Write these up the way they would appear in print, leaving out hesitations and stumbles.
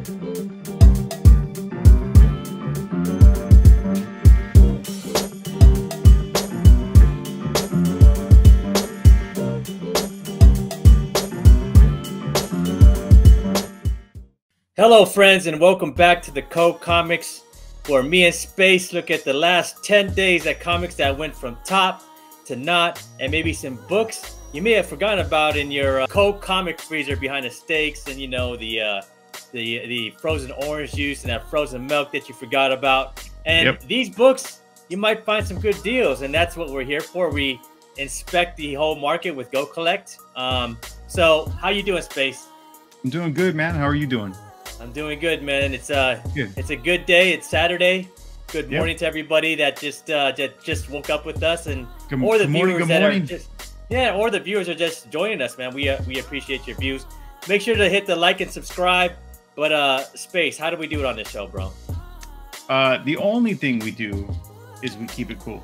Hello friends, and welcome back to the Code Comics, where me and Space look at the last 10 days at comics that went from top to not, and maybe some books you may have forgotten about in your Code comic freezer behind the steaks, and you know, the frozen orange juice and that frozen milk that you forgot about. And these books, you might find some good deals, and that's what we're here for. We inspect the whole market with Go Collect. So how you doing, Space? I'm doing good, man. How are you doing? I'm doing good, man. It's a good day. It's Saturday. Good morning to everybody that just woke up with us, and or the viewers that are just or the viewers are just joining us, man. We appreciate your views. Make sure to hit the like and subscribe. But Space, how do we do it on this show, bro? The only thing we do is we keep it cool.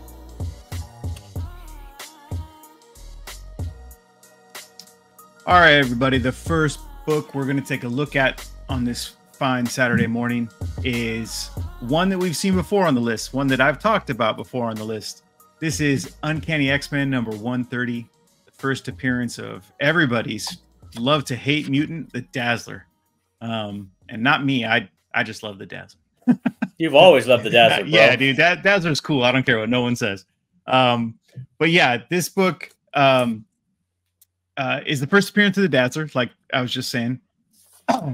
All right, everybody. The first book we're going to take a look at on this fine Saturday morning is one that we've seen before on the list, one that I've talked about before on the list. This is Uncanny X-Men number 130, the first appearance of everybody's love to hate mutant, the Dazzler. And not me, I just love the Dazzler. You've always loved the Dazzler, bro. Yeah, dude, that Dazzler's cool. I don't care what no one says. But yeah, this book is the first appearance of the Dazzler, like I was just saying.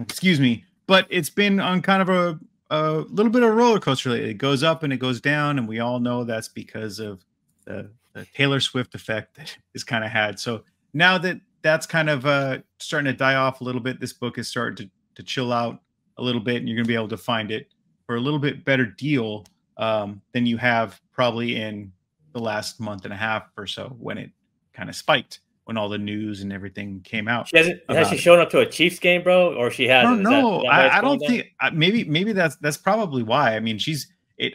Excuse me, but it's been on kind of a little bit of a roller coaster lately. It goes up and it goes down, and we all know that's because of the Taylor Swift effect that it's kind of had. So now that that's kind of starting to die off a little bit, this book is starting to chill out a little bit, and you're going to be able to find it for a little bit better deal than you have probably in the last month and a half or so, when it kind of spiked, when all the news and everything came out. Has she shown up to a Chiefs game, bro, or she hasn't? No, I don't think. Maybe that's probably why. I mean,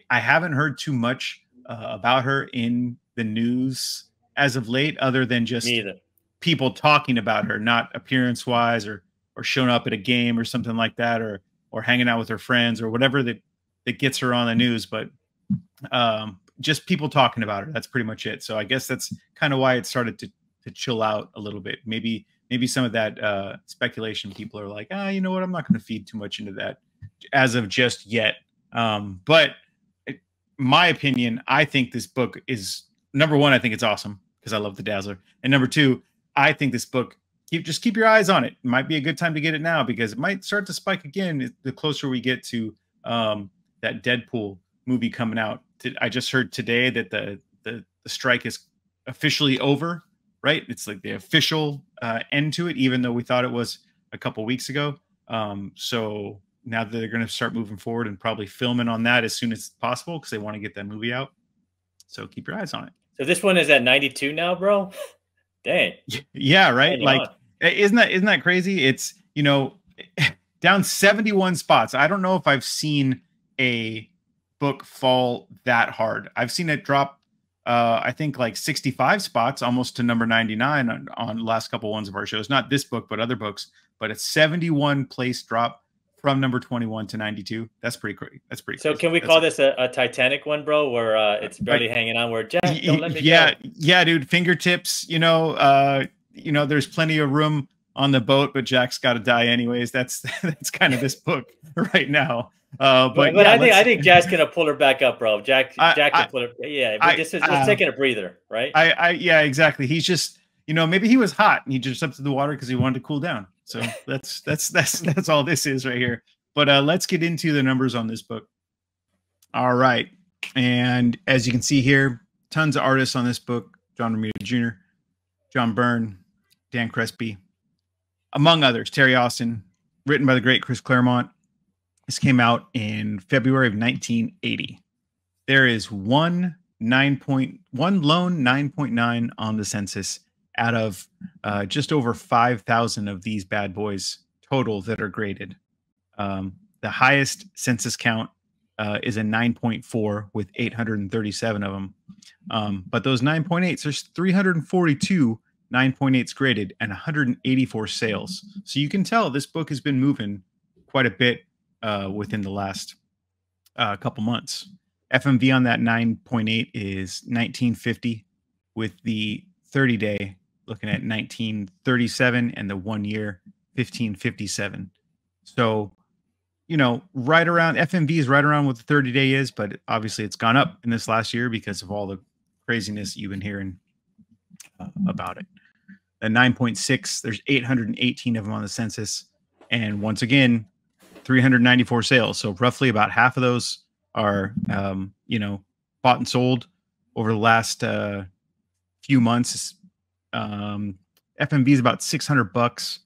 I haven't heard too much about her in the news as of late, other than just people talking about her, not appearance wise or showing up at a game or something like that, or hanging out with her friends or whatever that gets her on the news. But just people talking about her. That's pretty much it. So I guess that's kind of why it started to chill out a little bit. Maybe some of that speculation, people are like, you know what, I'm not going to feed too much into that as of just yet. But my opinion, I think this book is, number one, I think it's awesome because I love the Dazzler, and number two, I think this book, just keep your eyes on it. It might be a good time to get it now, because it might start to spike again the closer we get to that Deadpool movie coming out. I just heard today that the strike is officially over. Right, it's like the official end to it, even though we thought it was a couple weeks ago. So now that they're going to start moving forward and probably filming on that as soon as possible, because they want to get that movie out. So keep your eyes on it. So this one is at 92 now, bro. Dang. Yeah, right. Like, isn't that crazy? It's, you know, down 71 spots. I don't know if I've seen a book fall that hard. I've seen it drop. I think like 65 spots, almost to number 99 on the last couple ones of our shows. Not this book, but other books. But it's 71 place drop from number 21 to 92. That's pretty crazy. That's pretty. So can we call this a Titanic one, bro, where it's barely hanging on? Where Jack, don't let me go. Yeah, dude. Fingertips. You know, there's plenty of room on the boat, but Jack's got to die anyways. That's kind of this book right now. But yeah, I think Jack's gonna pull her back up, bro. Jack can pull her. Yeah, but just taking a breather, right? Yeah, exactly. He's just, maybe he was hot and he just jumped to the water because he wanted to cool down. So that's all this is right here. But let's get into the numbers on this book. All right, and as you can see here, tons of artists on this book: John Romita Jr., John Byrne, Dan Crespi, among others. Terry Austin, written by the great Chris Claremont. This came out in February of 1980. There is one lone 9.9 on the census out of just over 5,000 of these bad boys total that are graded. The highest census count is a 9.4 with 837 of them. But those 9.8s, there's 342 9.8s graded and 184 sales. So you can tell this book has been moving quite a bit within the last couple months. FMV on that 9.8 is 1950, with the 30-day looking at 1937 and the 1 year 1557. So, you know, right around FMV is right around what the 30-day is, but obviously it's gone up in this last year because of all the craziness you've been hearing about it. The 9.6, there's 818 of them on the census. And once again, 394 sales. So roughly about half of those are, you know, bought and sold over the last few months. FMV is about $600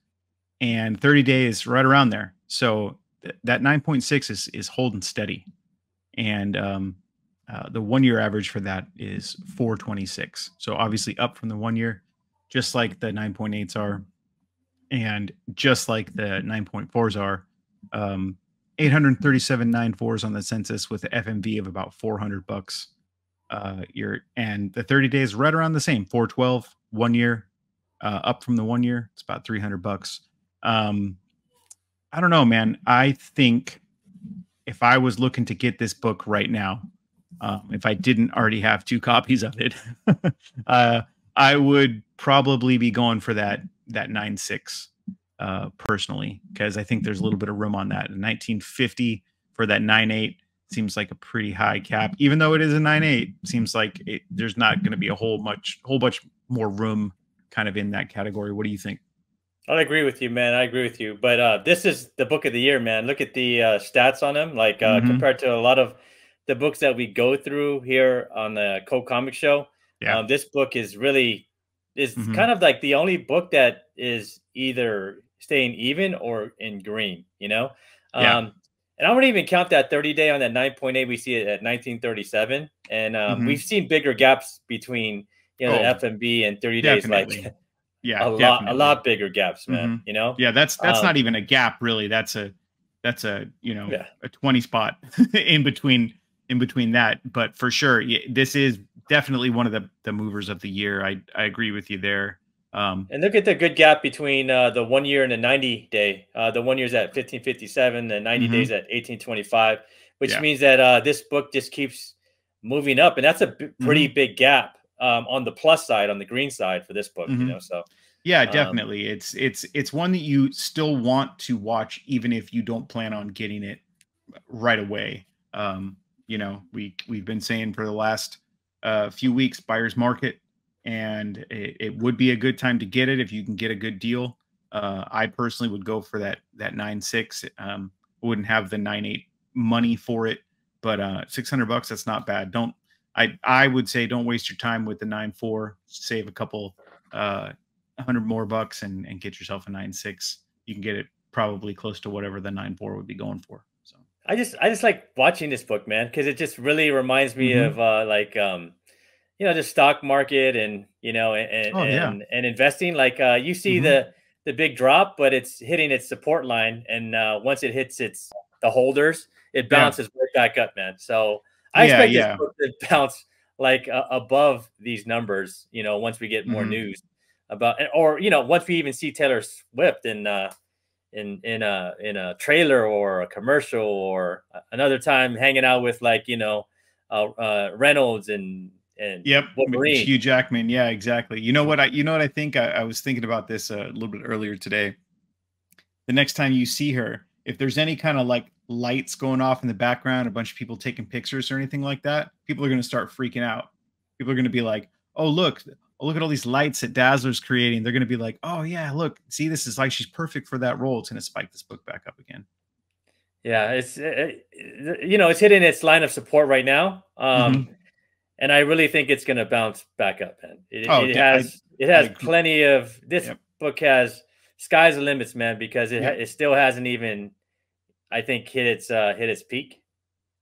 and 30 days right around there. So that 9.6 is holding steady. And the 1 year average for that is 426. So obviously up from the 1 year, just like the 9.8s are, and just like the 9.4s are. 837 9.4s on the census with the FMV of about $400. And the 30 days right around the same, 412. 1 year, up from the 1 year, it's about $300. I don't know, man. I think if I was looking to get this book right now, if I didn't already have 2 copies of it, I would probably be going for that 9.6 personally, because I think there's a little bit of room on that. And 1950 for that 9.8 seems like a pretty high cap, even though it is a 9.8. Seems like there's not going to be a whole bunch more room kind of in that category. What do you think? I agree with you, man. I agree with you. But this is the book of the year, man. Look at the stats on them. Like compared to a lot of the books that we go through here on the Comic Show, this book is really kind of like the only book that is either staying even or in green. You know, and I wouldn't even count that 30-day on that 9.8. We see it at 1937, and we've seen bigger gaps between the FMB and 30 days, like. Yeah, a lot bigger gaps, man. You know, yeah, that's not even a gap, really. That's a you know, a 20 spot in between that. But for sure, this is definitely one of the movers of the year. I agree with you there. And look at the good gap between the 1 year and the 90-day. The 1 year's at 1557, the 90 days at 1825, which means that this book just keeps moving up, and that's a pretty big gap. On the plus side, on the green side for this book, you know, so yeah, definitely, it's one that you still want to watch, even if you don't plan on getting it right away. You know, we've been saying for the last few weeks, buyer's market, and it would be a good time to get it if you can get a good deal. I personally would go for that 9.6. Wouldn't have the 9.8 money for it, but $600, that's not bad. I would say don't waste your time with the 9.4. Save a couple $100 more bucks and get yourself a 9.6. You can get it probably close to whatever the 9.4 would be going for. So I just like watching this book, man, because it just really reminds me of you know, the stock market and you know and investing. Like you see the big drop, but it's hitting its support line, and once it hits the holders, it bounces right back up, man. So I expect this book to bounce like above these numbers, you know, once we get more news about, or you know, once we even see Taylor Swift in a trailer or a commercial, or another time hanging out with, like, you know, Reynolds and Wolverine. Hugh Jackman. Yeah, exactly. You know what I think? I was thinking about this a little bit earlier today. The next time you see her, if there's any kind of like lights going off in the background, a bunch of people taking pictures or anything like that, people are going to start freaking out. People are going to be like, oh, look at all these lights that Dazzler's creating. They're going to be like, oh yeah, look, see, this is like, she's perfect for that role. It's going to spike this book back up again. Yeah, it's you know, it's hitting its line of support right now. And I really think it's going to bounce back up, man. It has plenty of, this book has sky's the limits, man, because it still hasn't even, I think, hit its peak.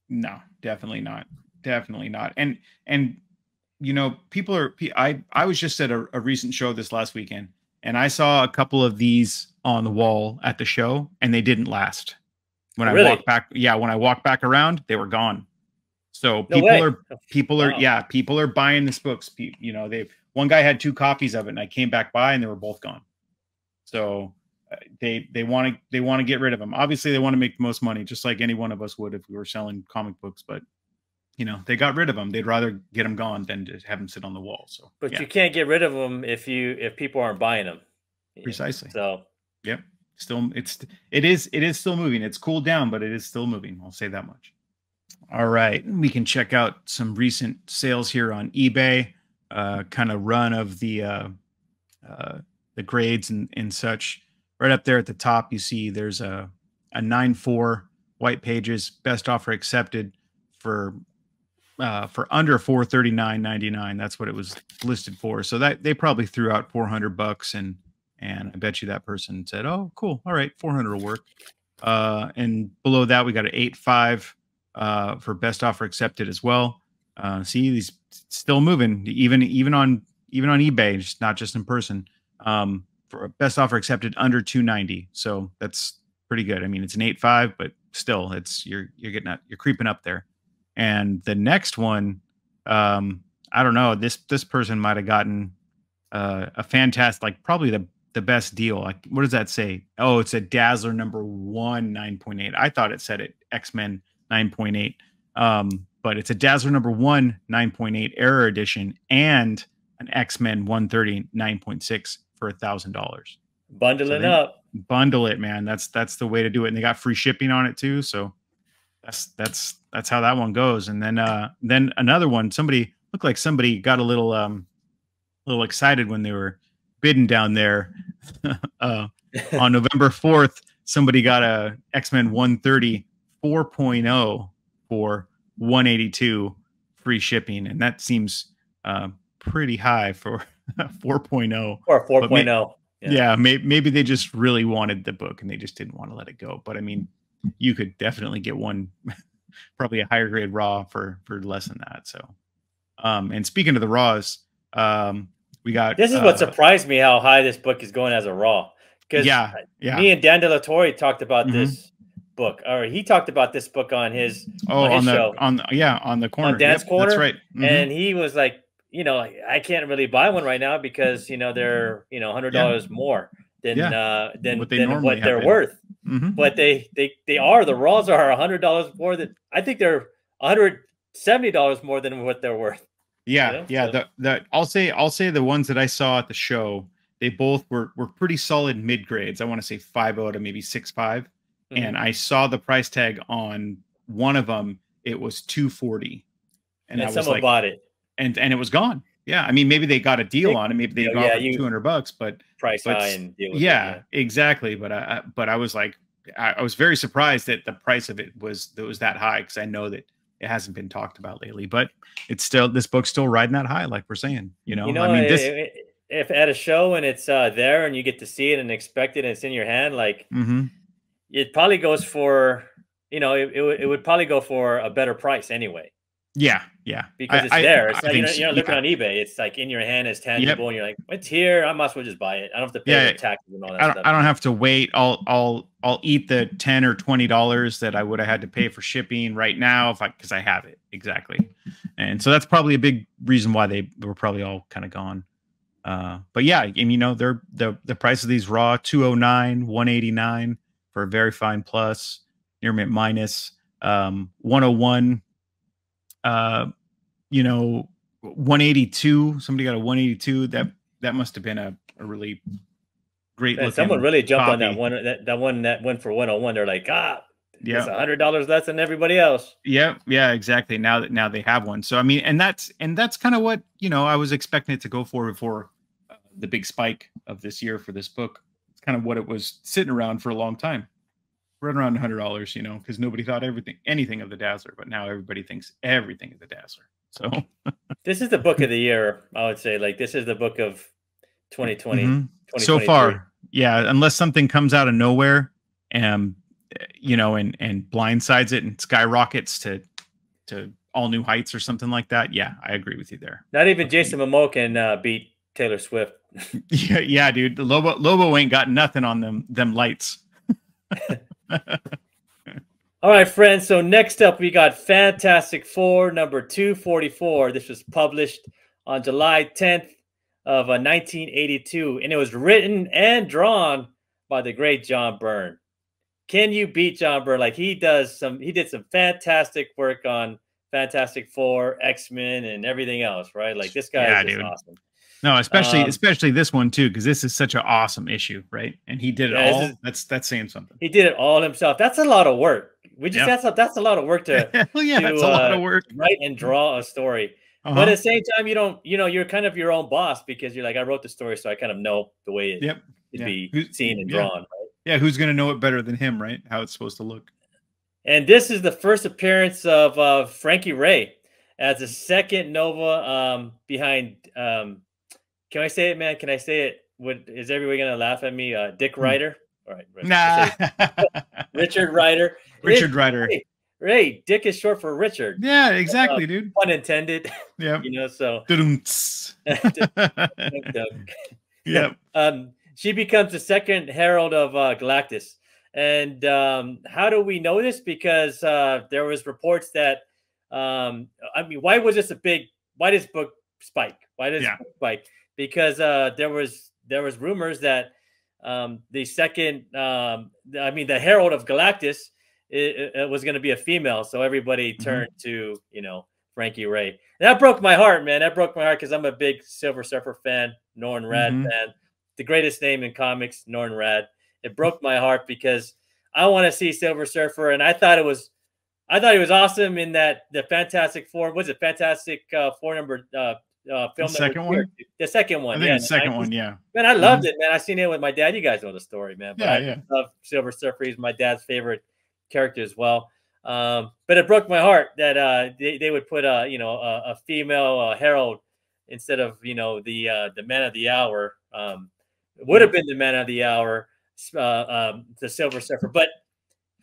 No, definitely not. Definitely not. And you know, people are, I was just at a recent show this last weekend, and I saw a couple of these on the wall at the show, and they didn't last. When I walked back, when I walked back around, they were gone. So people are buying this books. You know, one guy had 2 copies of it, and I came back by and they were both gone. So they want to get rid of them. Obviously, they want to make the most money, just like any one of us would if we were selling comic books. But you know, they got rid of them. They'd rather get them gone than to have them sit on the wall. So, but yeah. you can't get rid of them if people aren't buying them. Precisely. So, yep. Still, it is still moving. It's cooled down, but it is still moving. I'll say that much. All right, we can check out some recent sales here on eBay. Kind of run of the grades and such. Right up there at the top, you see there's a 9.4 white pages, best offer accepted for under $439.99. That's what it was listed for. So that they probably threw out $400, and I bet you that person said, "Oh, cool, all right, 400 will work." And below that, we got an 8.5 for best offer accepted as well. See, these still moving, even on eBay, just not just in person. For a best offer accepted under 290, so that's pretty good. I mean, it's an 8.5, but still, you're creeping up there. And the next one, I don't know. This person might have gotten a fantastic, like probably the best deal. Like, what does that say? Oh, it's a Dazzler #1 9.8. I thought it said it X-Men 9.8. But it's a Dazzler #1 9.8 Error Edition and an X-Men 130 9.6 for $1,000. Bundling up. Bundle it, man. That's the way to do it. And they got free shipping on it too. So that's how that one goes. And then another one, looked like somebody got a little excited when they were bidding down there. On November 4th, somebody got a X-Men 130 4.0 for $182 free shipping, and that seems pretty high for 4.0 or 4.0. Yeah, maybe they just really wanted the book and they just didn't want to let it go. But I mean, you could definitely get one, probably a higher grade raw for less than that. So, and speaking of the raws, we got. This is what surprised me, how high this book is going as a raw. Because me and Dan De La Torre talked about this book, or he talked about this book on his show on the corner, on Dan's corner. That's right. And he was like, I can't really buy one right now because they're $100 more than what they're worth. But they are, the raws are $100 more than, I think they're $170 more than what they're worth. I'll say the ones that I saw at the show, they both were pretty solid mid grades. I want to say 5.0 to maybe 6.5. And I saw the price tag on one of them. It was $240, and someone bought it, and it was gone. Yeah, I mean, maybe they got a deal on it. Maybe they got it for $200, but price high and deal with it, exactly. But I was like, I was very surprised that the price of it was that high, because I know that it hasn't been talked about lately. But this book's still riding that high, like we're saying. I mean, if at a show and it's there and you get to see it and expect it and it's in your hand, like it probably goes for, it would probably go for a better price anyway. Yeah. Because it's there. It's like, you're looking on eBay. It's like in your hand, it's tangible, and you're like, it's here. I might as well just buy it. I don't have to pay the taxes and all that stuff. I don't have to wait. I'll eat the $10 or $20 that I would have had to pay for shipping right now because I have it. Exactly. And so that's probably a big reason why they were probably all kind of gone. But yeah, and they're the price of these raw, $209, $189 for a very fine plus, near mint minus, $101. 182. Somebody got a 182. That must have been a really great. Someone really jumped on that one. That one that went for 101. They're like, it's $100 less than everybody else. Yeah, exactly. Now they have one. So I mean, and that's kind of what I was expecting it to go for before the big spike of this year for this book. It's kind of what it was sitting around for a long time. Right around $100, because nobody thought anything of the Dazzler, but now everybody thinks everything of the Dazzler. So this is the book of the year, I would say. Like, this is the book of 2020. So far, yeah. Unless something comes out of nowhere, and blindsides it and skyrockets to all new heights or something like that. Yeah, I agree with you there. Not even Jason Momoa can beat Taylor Swift. yeah, dude. The Lobo ain't got nothing on them lights. All right, friends. So next up, we got Fantastic Four number 244. This was published on July 10th of 1982, and it was written and drawn by the great John Byrne. Can you beat John Byrne? Like he did some fantastic work on Fantastic Four, X-Men, and everything else, right? Like this guy is just awesome. No, especially this one too, because this is such an awesome issue, right? And he did it all. That's saying something. He did it all himself. That's a lot of work. That's a lot of work to that's a lot of work. Write and draw a story. But at the same time, you're kind of your own boss because you're like, I wrote the story, so I kind of know the way it'd be seen and drawn. Right? Yeah, who's gonna know it better than him, right? How it's supposed to look. And this is the first appearance of Frankie Ray as the second Nova behind. Can I say it, man? Can I say it? Is everybody gonna laugh at me? Dick Ryder. All right. Nah. Richard Ryder. Richard Ryder. Ray. Dick is short for Richard. Yeah, exactly, dude. Pun intended. Yeah. So. Yep. She becomes the second Herald of Galactus. And how do we know this? Because there was reports that, why was this why did this book spike? Why did this book spike? Because there was rumors that the second, the Herald of Galactus, it was going to be a female. So everybody turned to, Frankie Ray. And that broke my heart, man. That broke my heart because I'm a big Silver Surfer fan, Norrin Radd fan. The greatest name in comics, Norrin Radd. It broke my heart because I want to see Silver Surfer, and I thought he was awesome in that the Fantastic Four. Was it Fantastic Four number film? The second one. The second one. I think the second one. Yeah. Man, I loved it, man. I seen it with my dad. You guys know the story, man. But I love Silver Surfer. He's my dad's favorite character as well. But it broke my heart that they would put a female herald instead of the man of the hour. Would have been the man of the hour, the Silver Surfer. But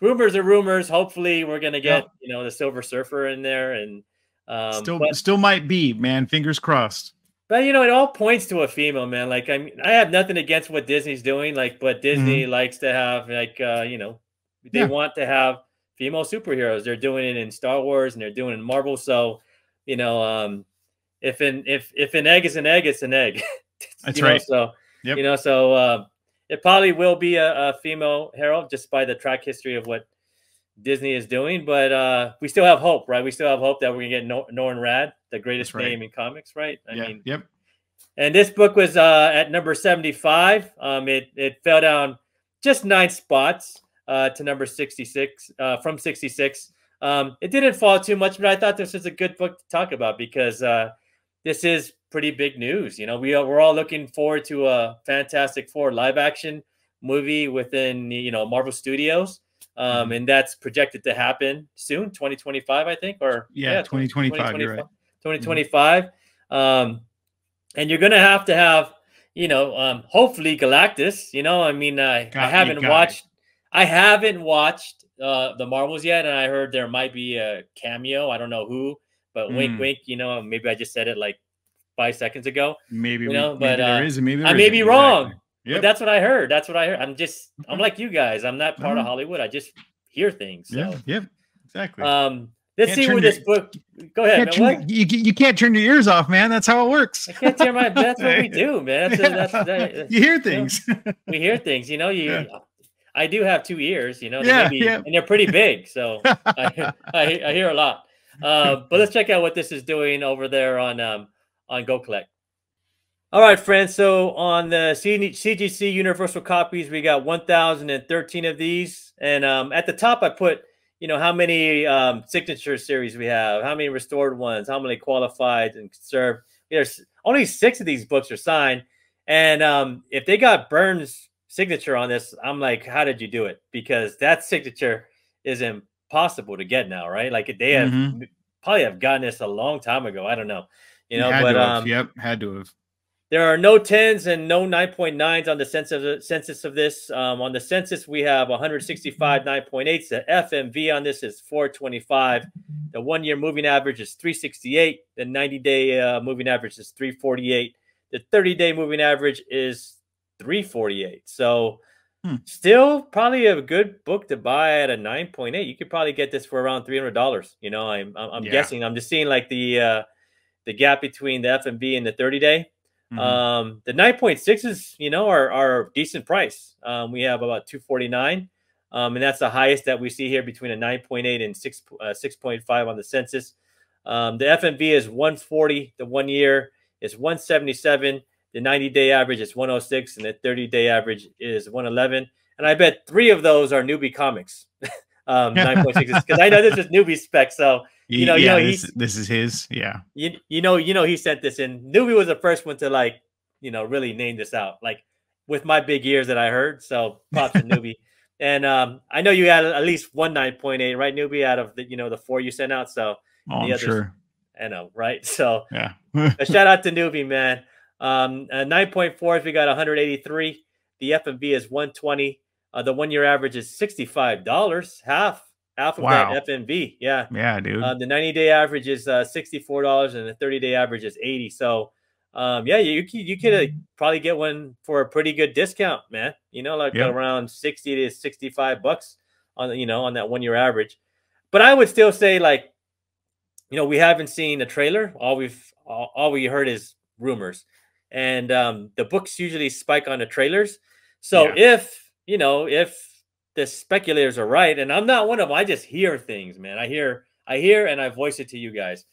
rumors are rumors. Hopefully, we're gonna get the Silver Surfer in there, and still might be, man. Fingers crossed. But it all points to a female, man. Like I have nothing against what Disney's doing, but Disney likes to have they want to have female superheroes. They're doing it in Star Wars and they're doing it in Marvel. So, if an egg is an egg, it's an egg. That's right. So it probably will be a female herald just by the track history of what Disney is doing. But we still have hope, right? We still have hope that we're gonna get Norrin Radd, the greatest name in comics, right? I mean, And this book was at number 75. It fell down just 9 spots to number 66 from 66. It didn't fall too much, but I thought this was a good book to talk about because this is pretty big news. We're all looking forward to a Fantastic Four live action movie within Marvel Studios, and that's projected to happen soon, 2025, I think, or 2025. You're right. 2025. And you're gonna have to have hopefully Galactus. I haven't watched the Marvels yet, and I heard there might be a cameo. I don't know who, but wink, wink. Maybe I just said it like 5 seconds ago. Maybe there is. Maybe I may be wrong. Exactly. But that's what I heard. I'm like you guys. I'm not part of Hollywood. I just hear things. So. Yeah. Exactly. Let's see where this book. Go ahead, man. You can't turn your ears off, man. That's how it works. I can't turn my. That's what we do, man. You hear things. We hear things. I do have 2 ears. And they're pretty big, so I hear a lot. But let's check out what this is doing over there on Go Collect. All right, friends. So on the CGC Universal Copies, we got 1,013 of these, and at the top I put. How many signature series we have, how many restored ones, how many qualified and conserved. There's only 6 of these books are signed. And if they got Byrne's signature on this, I'm like, how did you do it? Because that signature is impossible to get now, right? Like they have probably have gotten this a long time ago. I don't know. Had to have. There are no 10s and no 9.9s on the census of this. On the census, we have 165 9.8s. The FMV on this is 425. The 1-year moving average is 368. The 90-day moving average is 348. The 30-day moving average is 348. So still probably a good book to buy at a 9.8. You could probably get this for around $300. I'm guessing. I'm just seeing like the gap between the FMV and the 30-day. The 9.6s, you know, are decent price. We have about 249, and that's the highest that we see here between a 9.8 and 6.5 on the census. The FMV is 140. The 1 year is 177. The 90-day average is 106, and the 30-day average is 111. And I bet 3 of those are newbie comics. 9.6s, because I know this is newbie spec. So you know, this is his. Yeah. You know, he sent this in. Newbie was the first one to, like, you know, really name this out, like with my big ears that I heard. So props to Newbie. And I know you had at least one 9.8, right, Newbie, out of the, you know, the 4 you sent out. So the others, sure. I know, right? So yeah. A shout out to Newbie, man. 9.4s, we got 183. The FMV is 120. The 1 year average is $65, half of that FMV. Yeah. Yeah, dude. The 90-day average is $64, and the 30-day average is 80. So yeah, you could probably get one for a pretty good discount, man. You know, like around 60 to 65 bucks on, you know, on that 1 year average. But I would still say, like, you know, we haven't seen a trailer. All we heard is rumors, and the books usually spike on the trailers. So if, you know, if the speculators are right, and I'm not one of them, I just hear things, man. I hear and I voice it to you guys.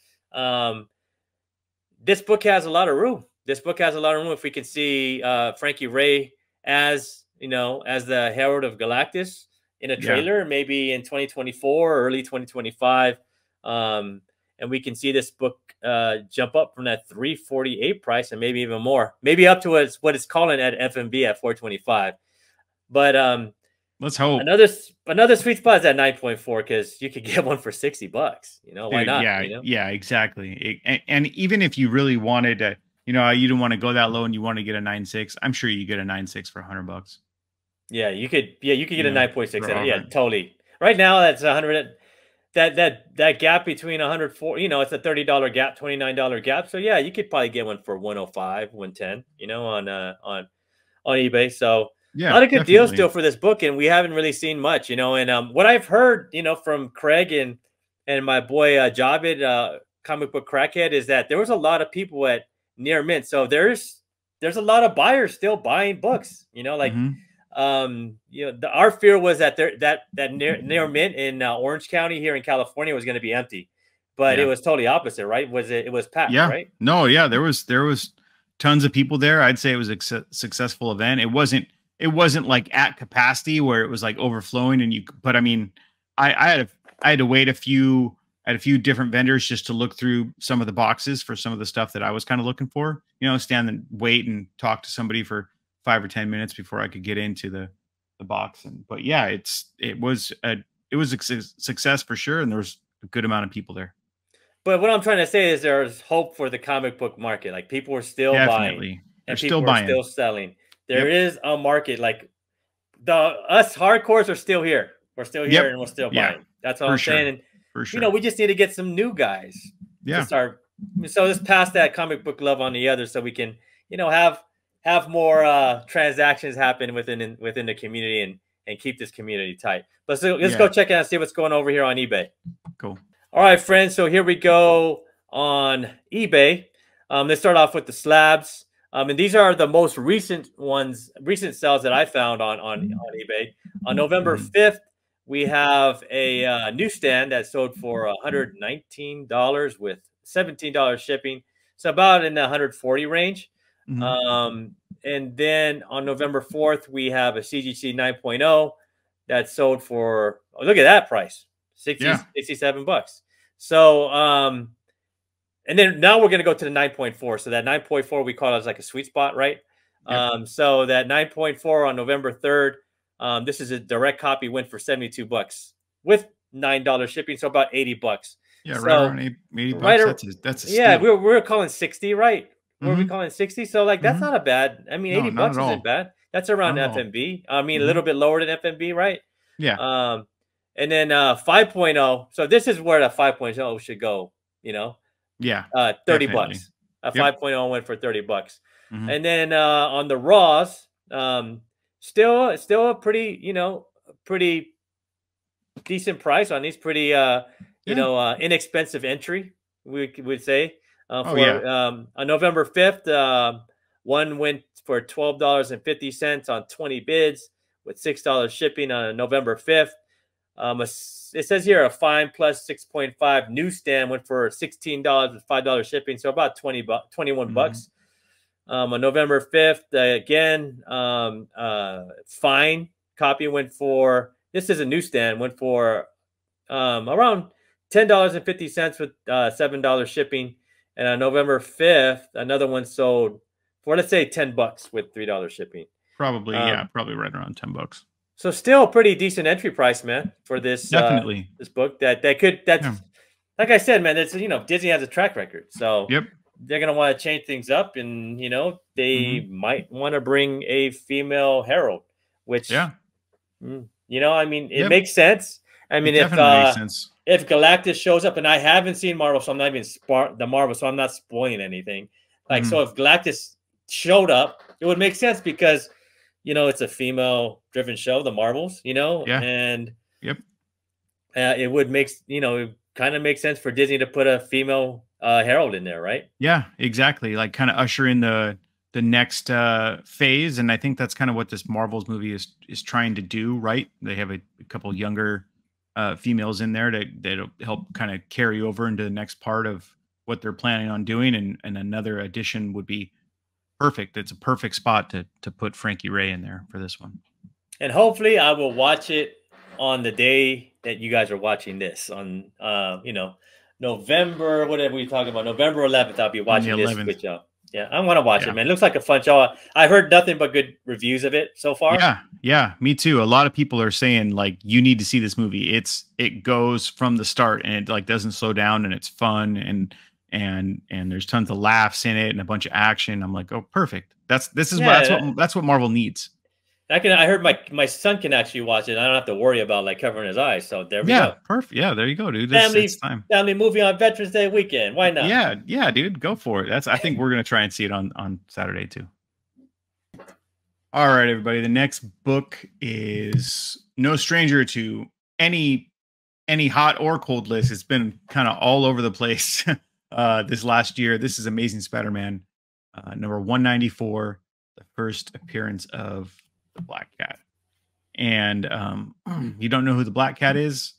This book has a lot of room. If we can see Frankie Ray as, you know, as the Herald of Galactus in a trailer, maybe in 2024 or early 2025. And we can see this book jump up from that $348 price and maybe even more, maybe up to what it's calling at FMB at $425. But let's hope. Another sweet spot is at 9.4, because you could get one for $60. You know, why not? Yeah, you know? Yeah, exactly. And even if you really wanted to, you know, you didn't want to go that low and you want to get a 9.6, I'm sure you get a 9.6 for $100. Yeah, you could get a 9.6. Yeah, totally. Right now, that's 100. That gap between 104, you know, it's a $30 gap, $29 gap. So yeah, you could probably get one for 105, 110, you know, on eBay. So yeah, a lot of good deals still for this book, and we haven't really seen much, you know. And what I've heard, you know, from Craig and my boy Javed, Comic Book Crackhead, is that there was a lot of people at near mint. So there's a lot of buyers still buying books, you know, like you know, our fear was that that near mint in Orange County here in California was going to be empty, but it was totally opposite, right? It was packed, right? No, yeah, there was tons of people there. I'd say it was a successful event. It wasn't like at capacity where it was like overflowing, but I mean, I had to wait a few different vendors just to look through some of the boxes for some of the stuff that I was kind of looking for, you know, stand and wait and talk to somebody for 5 or 10 minutes before I could get into the box. But yeah, it was a success for sure. And there was a good amount of people there. But what I'm trying to say is there's hope for the comic book market. Like, people are still buying, and people are still selling. There is a market. Like, us hardcores are still here. We're still here, and we're still buying. That's all I'm saying. And for sure, you know, we just need to get some new guys to start. So let's pass that comic book love on the others, so we can, you know, have more transactions happen within the community and keep this community tight. But let's go check out and see what's going over here on eBay. Cool. All right, friends. So here we go on eBay. Let's start off with the slabs. And these are the most recent sales that I found on eBay. On November 5th, we have a newsstand that sold for $119 with $17 shipping. So about in the 140 range. And then on November 4th, we have a CGC 9.0 that sold for, look at that price, 67 bucks. So, and then now we're going to go to the 9.4. So that 9.4 we call it as like a sweet spot, right? So that 9.4 on November 3rd, this is a direct copy, went for 72 bucks with $9 shipping. So about 80 bucks. Yeah, so, right around 80 bucks. That's a steal. Yeah, we're calling 60, right? What are we calling 60? So like, that's not a bad, I mean, 80 bucks isn't bad. That's around FMB. I mean, a little bit lower than FMB, right? Yeah. And then 5.0. So this is where the 5.0 should go, you know? Yeah. 30 bucks. 5.0 went for 30 bucks. And then on the raws, still a pretty, you know, pretty decent price on these, pretty you know, inexpensive entry, we would say. On November 5th, One went for $12.50 on 20 bids with $6 shipping on November 5th. It says here a fine plus 6.5 newsstand went for $16 with $5 shipping, so about 21 bucks. On November 5th, again, fine copy went for, this is a newsstand, went for around $10.50 with $7 shipping. And on November 5th, another one sold for, let's say, 10 bucks with $3 shipping. Probably, yeah, probably right around 10 bucks. So still a pretty decent entry price, man, for this definitely this book. That's like I said, man. It's, you know, Disney has a track record, so they're gonna want to change things up, and you know they might want to bring a female herald, which you know, I mean, it makes sense. I mean, if Galactus shows up, and I haven't seen Marvel, so I'm not even the Marvel, so I'm not spoiling anything. Like, so if Galactus showed up, it would make sense because, you know, it's a female-driven show, the Marvels, you know, and it would make, you know, it kind of makes sense for Disney to put a female herald in there, right? Yeah, exactly. Like, kind of usher in the next phase, and I think that's kind of what this Marvels movie is trying to do, right? They have a couple younger females in there that'll help kind of carry over into the next part of what they're planning on doing, and another addition would be perfect. It's a perfect spot to put Frankie Ray in there for this one. And hopefully I will watch it on the day that you guys are watching this on, you know, November, whatever we're talking about, November 11th, I'll be watching this with y'all. Yeah, I want to watch it, man. It looks like a fun show. I've heard nothing but good reviews of it so far. Yeah, me too. A lot of people are saying, like, you need to see this movie. It goes from the start, and it, like, doesn't slow down, and it's fun, and there's tons of laughs in it and a bunch of action. I'm like, oh, perfect. That's what Marvel needs. I heard my son can actually watch it. I don't have to worry about like covering his eyes. So there we go. Perfect. Yeah, there you go, dude. Family movie on Veterans Day weekend. Why not? Yeah, dude, go for it. I think we're gonna try and see it on Saturday too. All right, everybody. The next book is no stranger to any hot or cold list. It's been kind of all over the place this last year. This is Amazing Spider-Man, number 194, the first appearance of the Black Cat. And you don't know who the Black Cat is?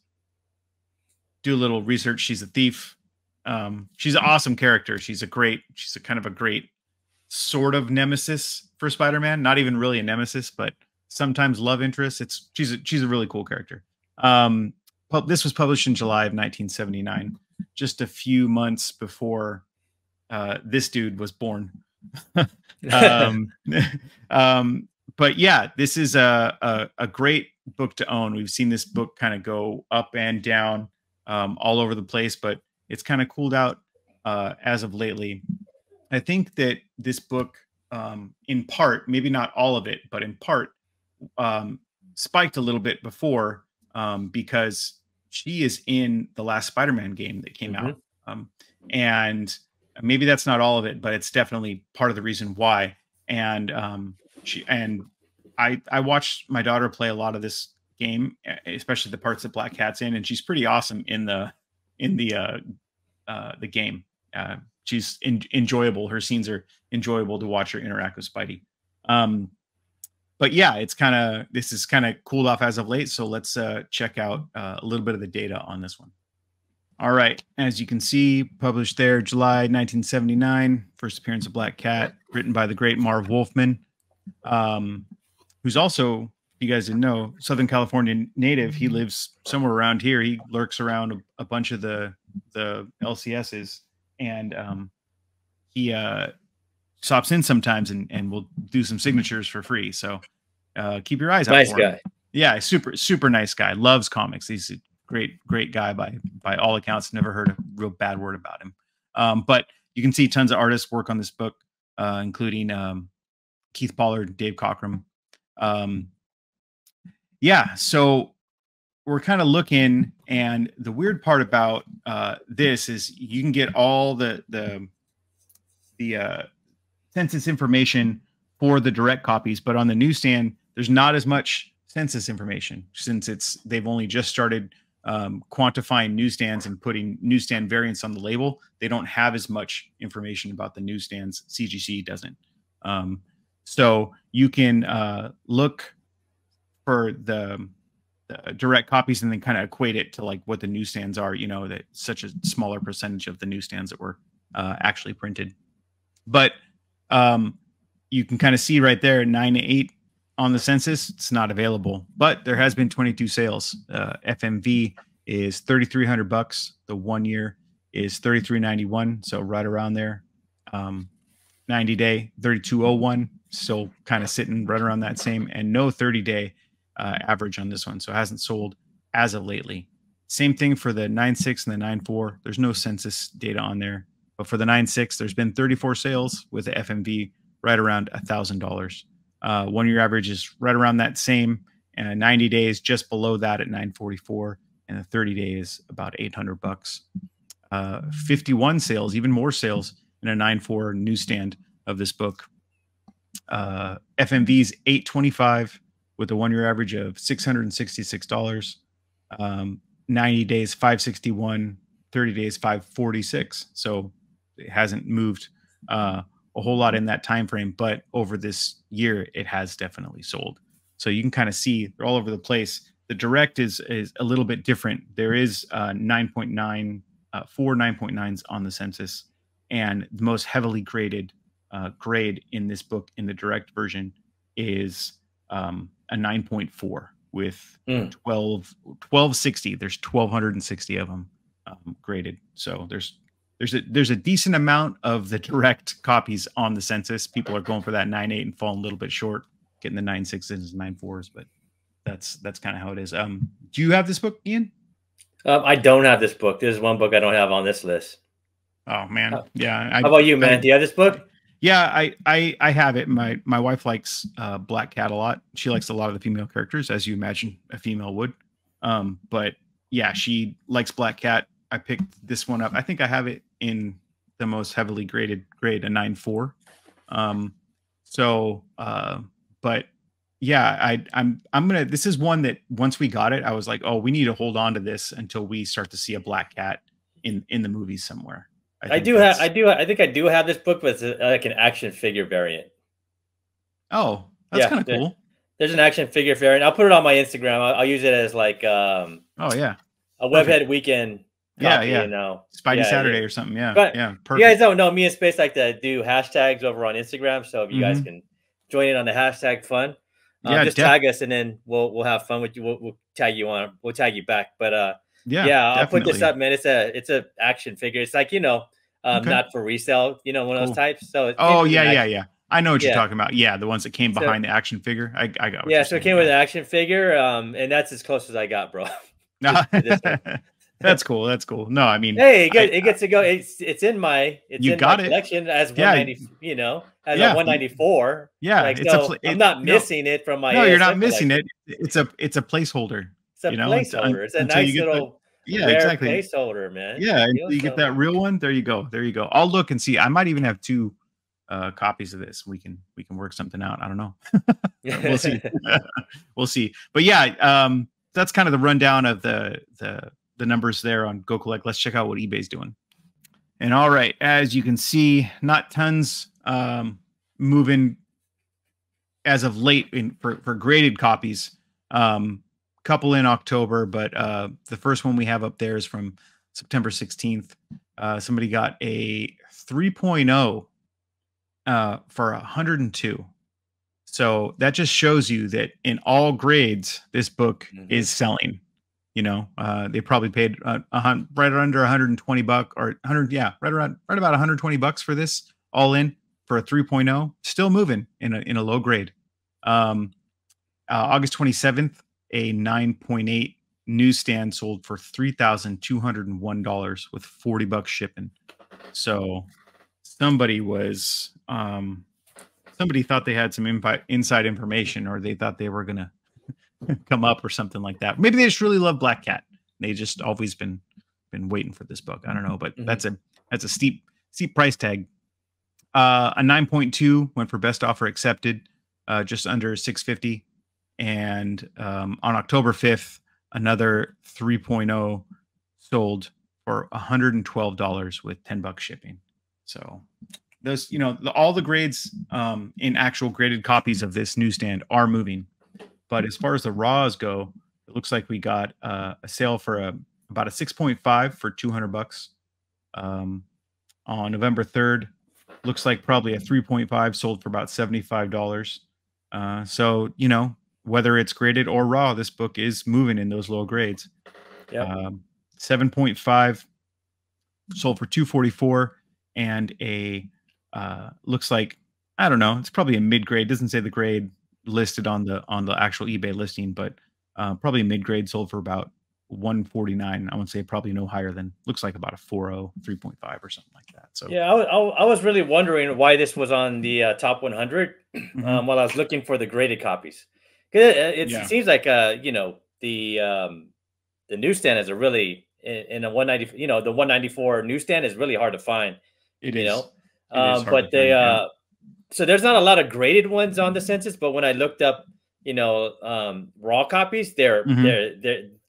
Do a little research. She's a thief. She's an awesome character. She's a kind of a great sort of nemesis for Spider-Man. Not even really a nemesis, but sometimes love interest. She's a really cool character. This was published in July of 1979, just a few months before this dude was born. But yeah, this is a great book to own. We've seen this book kind of go up and down all over the place, but it's kind of cooled out as of lately. I think that this book, in part, maybe not all of it, but in part, spiked a little bit before because she is in the last Spider-Man game that came out. And maybe that's not all of it, but it's definitely part of the reason why. And I watched my daughter play a lot of this game, especially the parts that Black Cat's in, and she's pretty awesome in the game. She's enjoyable. Her scenes are enjoyable to watch her interact with Spidey. But yeah, this is kind of cooled off as of late. So let's check out a little bit of the data on this one. All right, as you can see, published there, July 1979, first appearance of Black Cat, written by the great Marv Wolfman, who's also, if you guys didn't know, Southern California native. He lives somewhere around here. He lurks around a bunch of the LCSs, and he stops in sometimes and will do some signatures for free. So keep your eyes out for him. Nice guy. Yeah, super nice guy. Loves comics. He's a great guy by all accounts. Never heard a real bad word about him. But you can see tons of artists work on this book, including Keith Pollard, Dave Cockrum. Yeah, so we're kind of looking, and the weird part about this is you can get all the census information for the direct copies, but on the newsstand, there's not as much census information since they've only just started quantifying newsstands and putting newsstand variants on the label. They don't have as much information about the newsstands. CGC doesn't. So you can look for the direct copies and then kind of equate it to like what the newsstands are, you know, that such a smaller percentage of the newsstands that were actually printed. But you can kind of see right there 9 to 8 on the census. It's not available, but there has been 22 sales. FMV is $3,300. The 1 year is $33.91, so right around there. 90-day $32.01, still kind of sitting right around that same, and no 30-day average on this one, so it hasn't sold as of lately. Same thing for the 9.6 and the 9.4. There's no census data on there, but for the 9.6, there's been 34 sales with the FMV right around $1,000. 1 year average is right around that same, and 90 days just below that at 944, and the 30 days about $800. 51 sales, even more sales in a 9.4 newsstand of this book. FMV's 825 with a 1 year average of $666. 90 days 561, 30 days 546. So it hasn't moved a whole lot in that time frame, but over this year it has definitely sold. So you can kind of see they're all over the place. The direct is a little bit different. There is 9.9 4 9.9s on the census, and the most heavily graded grade in this book in the direct version is a 9.4 with 1260. There's 1260 of them graded. So there's a decent amount of the direct copies on the census. People are going for that 9.8 and falling a little bit short, getting the 9.6s and 9.4s, but that's kind of how it is. Do you have this book, Ian? I don't have this book. This is one book I don't have on this list. Oh man, yeah. How about you, man? Do you have this book? Yeah, I have it. My wife likes Black Cat a lot. She likes a lot of the female characters, as you imagine a female would. But yeah, she likes Black Cat. I picked this one up. I think I have it in the most heavily graded grade, a 9.4. But yeah, I'm gonna. This is one that once we got it, I was like, oh, we need to hold on to this until we start to see a Black Cat in the movies somewhere. I think I do have this book, but it's like an action figure variant. Oh, that's kind of cool. There's an action figure variant. I'll put it on my Instagram. I'll use it as like oh yeah, a Webhead weekend copy, yeah. You know, Spidey Saturday or something. Yeah, but yeah. Perfect. You guys don't know, me and Space like to do hashtags over on Instagram, so if you guys can join in on the hashtag fun. Just tag us, and then we'll have fun with you. We'll tag you on. We'll tag you back. But I'll put this up, man. It's a action figure. It's like, not for resale. One of those types. So yeah. I know what you're talking about. Yeah, the ones that came behind the action figure. I got. What so it came with an action figure, and that's as close as I got, bro. That's cool. That's cool. No, I mean, hey, it gets to go. It's in my collection as 190. As a 194. Yeah, I'm not missing it from my. No, you're not missing it. It's a placeholder. It's a placeholder. It's a nice little exactly placeholder, man. Yeah, until you get that real one. There you go. I'll look and see. I might even have 2 copies of this. We can work something out. I don't know. We'll see. We'll see. But yeah, that's kind of the rundown of the numbers there on Go Collect. Let's check out what eBay's doing. And all right, as you can see, not tons moving as of late for graded copies. Couple in October, but the first one we have up there is from September 16th. Somebody got a 3.0 for 102. So that just shows you that in all grades, this book is selling. They probably paid right under $120 or 100. Yeah, right about $120 for this all in for a 3.0. Still moving in a low grade. August 27th, a 9.8 newsstand sold for $3,201 with $40 shipping. So somebody thought they had some inside information, or they thought they were gonna come up or something like that. Maybe they just really love Black Cat. They just always been waiting for this book. I don't know, but that's a steep price tag. A 9.2 went for best offer accepted, just under $650. And on October 5th, another 3.0 sold for $112 with $10 shipping. So those, you know, all the grades in actual graded copies of this newsstand are moving. But as far as the raws go, it looks like we got a sale for about a 6.5 for $200. On November 3rd, looks like probably a 3.5 sold for about $75. So, you know, whether it's graded or raw, this book is moving in those low grades. Yep. 7.5 sold for $244, and a looks like, I don't know, it's probably a mid grade. Doesn't say the grade listed on the actual eBay listing, but probably a mid grade sold for about $149. I would say probably no higher than, looks like about a 4.0, 3.5 or something like that. So yeah, I was really wondering why this was on the top 100 while I was looking for the graded copies. It seems like you know, the newsstand is a really in a 190, you know, the 194 newsstand is really hard to find. It you is. know, But they so there's not a lot of graded ones on the census, but when I looked up, you know, raw copies, they're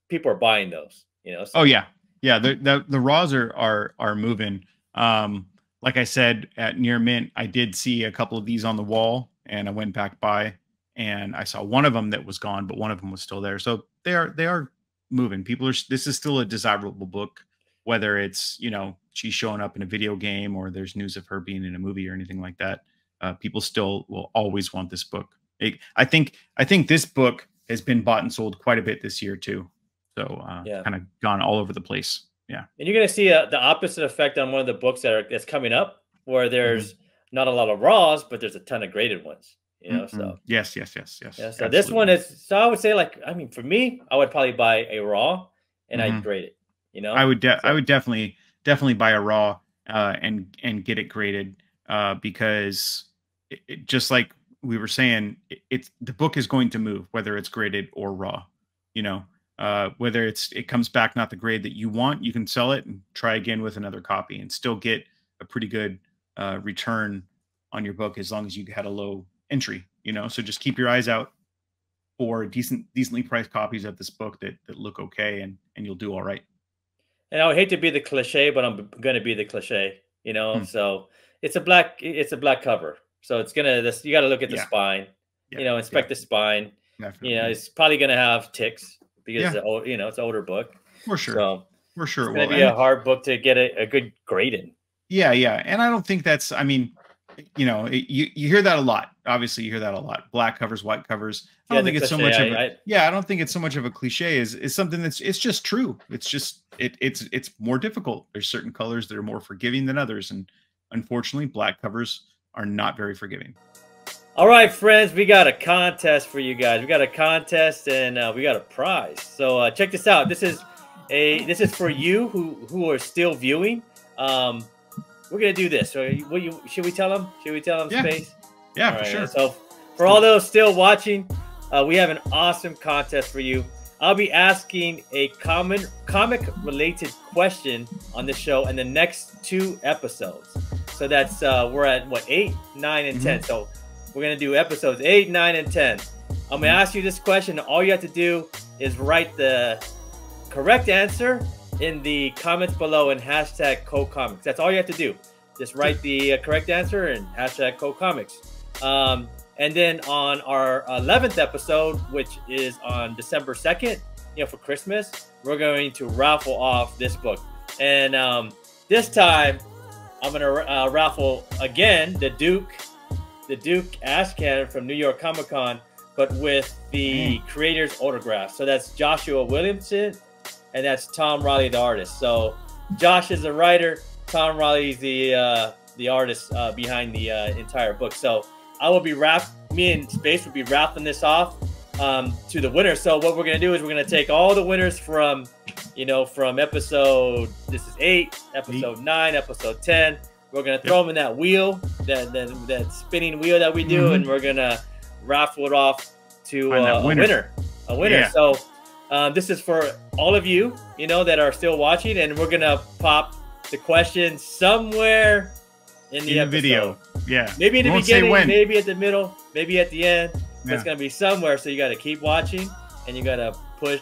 people are buying those, you know. So. Oh yeah, the raws are moving. Like I said, at Near Mint, I did see a couple of these on the wall, and I went back by, and I saw one of them that was gone, but one of them was still there. So they are moving. People are. This is still a desirable book, whether it's, you know, she's showing up in a video game or there's news of her being in a movie or anything like that. People still will always want this book. I think this book has been bought and sold quite a bit this year too. So kind of gone all over the place. Yeah. And you're going to see the opposite effect on one of the books that's coming up, where there's not a lot of raws, but there's a ton of graded ones. You know, so yes. Yeah, so Absolutely. this one is. So I would say, like, I mean, for me, I would probably buy a raw and I'd grade it. You know, I would definitely buy a raw and get it graded because it just like we were saying, it's the book is going to move whether it's graded or raw. You know. Whether it comes back not the grade that you want, you can sell it and try again with another copy and still get a pretty good return on your book, as long as you had a low entry, you know. So just keep your eyes out for decently priced copies of this book that look okay, and you'll do all right. And I would hate to be the cliche, but I'm going to be the cliche, you know. So it's a black cover, so it's you got to look at the spine, you know, inspect the spine. Definitely. You know, it's probably going to have ticks, because you know, it's an older book. For sure. So for sure. It's going to be a hard book to get a good grade in. Yeah. And I don't think that's, I mean, you know, you hear that a lot. Obviously you hear that a lot. Black covers, white covers. I don't think it's so much of a, I don't think it's so much of a cliche is something it's just true. It's just, it's more difficult. There's certain colors that are more forgiving than others. And unfortunately, black covers are not very forgiving. All right, friends, we got a contest for you guys. We got a contest, and we got a prize. So check this out. This is for you who are still viewing. We're gonna do this. So should we tell them? Should we tell them, Space? Yeah, for sure. So for all those still watching, we have an awesome contest for you. I'll be asking a comic related question on the show in the next 2 episodes. So that's we're at what, 8, 9, and 10. So we're going to do episodes 8, 9, and 10. I'm going to ask you this question. All you have to do is write the correct answer in the comments below and hashtag CoComics. That's all you have to do. Just write the correct answer and hashtag CoComics. And then on our 11th episode, which is on December 2nd, you know, for Christmas, we're going to raffle off this book. And this time, I'm going to raffle again the Duke Ash Cannon from New York Comic Con, but with the creator's autograph. So that's Joshua Williamson, and that's Tom Riley, the artist. So Josh is the writer, Tom Riley's the artist behind the entire book. So I will be me and Space will be raffling this off to the winner. So what we're gonna do is we're gonna take all the winners from, you know, from episode, this is 8, episode 9, episode 10. We're gonna throw them in that wheel, that spinning wheel that we do, and we're gonna raffle it off to a winner. Yeah. So this is for all of you, you know, that are still watching, and we're gonna pop the question somewhere in the video. Yeah. Maybe in the beginning, maybe at the middle, maybe at the end. Yeah. It's gonna be somewhere. So you got to keep watching, and you got to put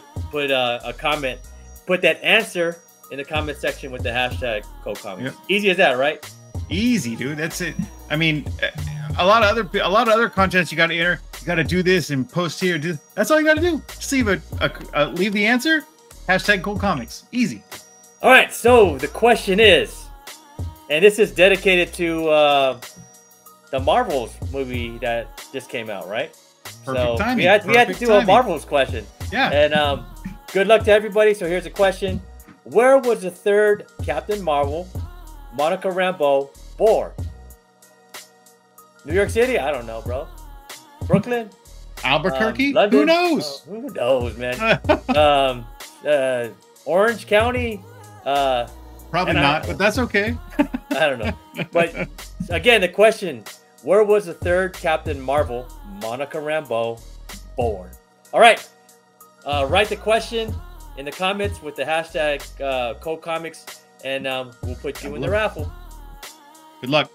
a comment, put that answer in the comment section with the hashtag CoComics. Yep. Easy as that, right? Easy, dude. That's it. I mean, a lot of other contents you got to enter. You got to do this and post here. That's all you got to do. Just leave leave the answer. Hashtag Cool Comics. Easy. All right. So the question is, and this is dedicated to the Marvels movie that just came out, right? Perfect timing. We had to do a Marvels question. Yeah. And good luck to everybody. So here's a question: where was the third Captain Marvel, Monica Rambeau, born? New York City? I don't know, bro. Brooklyn? Albuquerque? London? Who knows? Who knows, man? Orange County? Probably not, but that's okay. I don't know. But again, the question: where was the third Captain Marvel, Monica Rambeau, born? All right. Write the question in the comments with the hashtag CoComics, and we'll put you in the raffle. Good luck.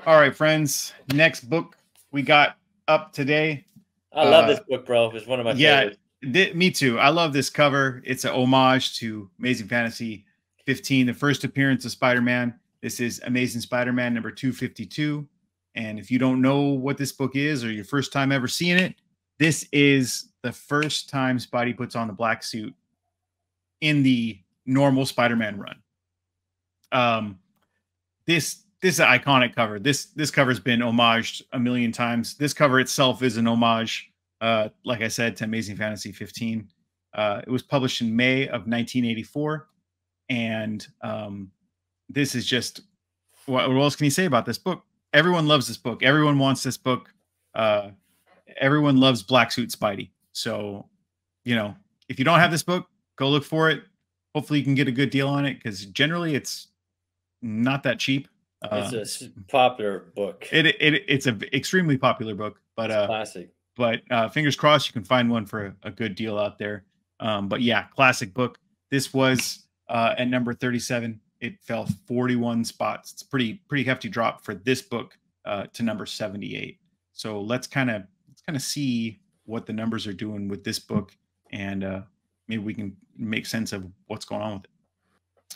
All right, friends. Next book we got up today. I love this book, bro. It's one of my favorites. Me too. I love this cover. It's an homage to Amazing Fantasy 15, the first appearance of Spider-Man. This is Amazing Spider-Man number 252. And if you don't know what this book is, or your first time ever seeing it, this is the first time Spidey puts on the black suit in the normal Spider-Man run. This is an iconic cover. This cover's been homaged a million times. This cover itself is an homage, like I said, to Amazing Fantasy 15. It was published in May of 1984, and this is just what else can you say about this book? Everyone loves this book. Everyone wants this book. Everyone loves Black Suit Spidey. So, you know, if you don't have this book, go look for it. Hopefully you can get a good deal on it, because generally it's not that cheap. It's a popular book. It's an extremely popular book, but classic. But fingers crossed you can find one for a good deal out there. But yeah, classic book. This was at number 37. It fell 41 spots. It's a pretty hefty drop for this book to number 78. So let's kind of see what the numbers are doing with this book, and maybe we can make sense of what's going on with it.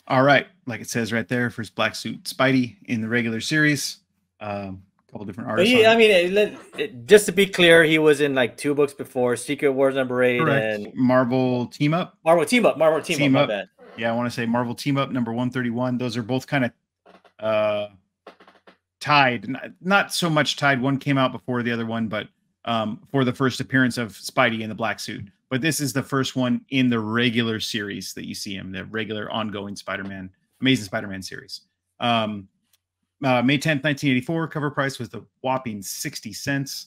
All right, like it says right there, first Black Suit Spidey in the regular series. Couple different artists. I mean, just to be clear, he was in like 2 books before: Secret Wars number 8 Correct. and Marvel Team Up. Marvel Team Up. My bad. Yeah, I want to say Marvel Team Up number 131. Those are both kind of tied. Not so much tied. One came out before the other one, but for the first appearance of Spidey in the black suit. But this is the first one in the regular series that you see him, the regular ongoing Spider-Man, Amazing Spider-Man series. May 10th, 1984, cover price was the whopping 60 cents.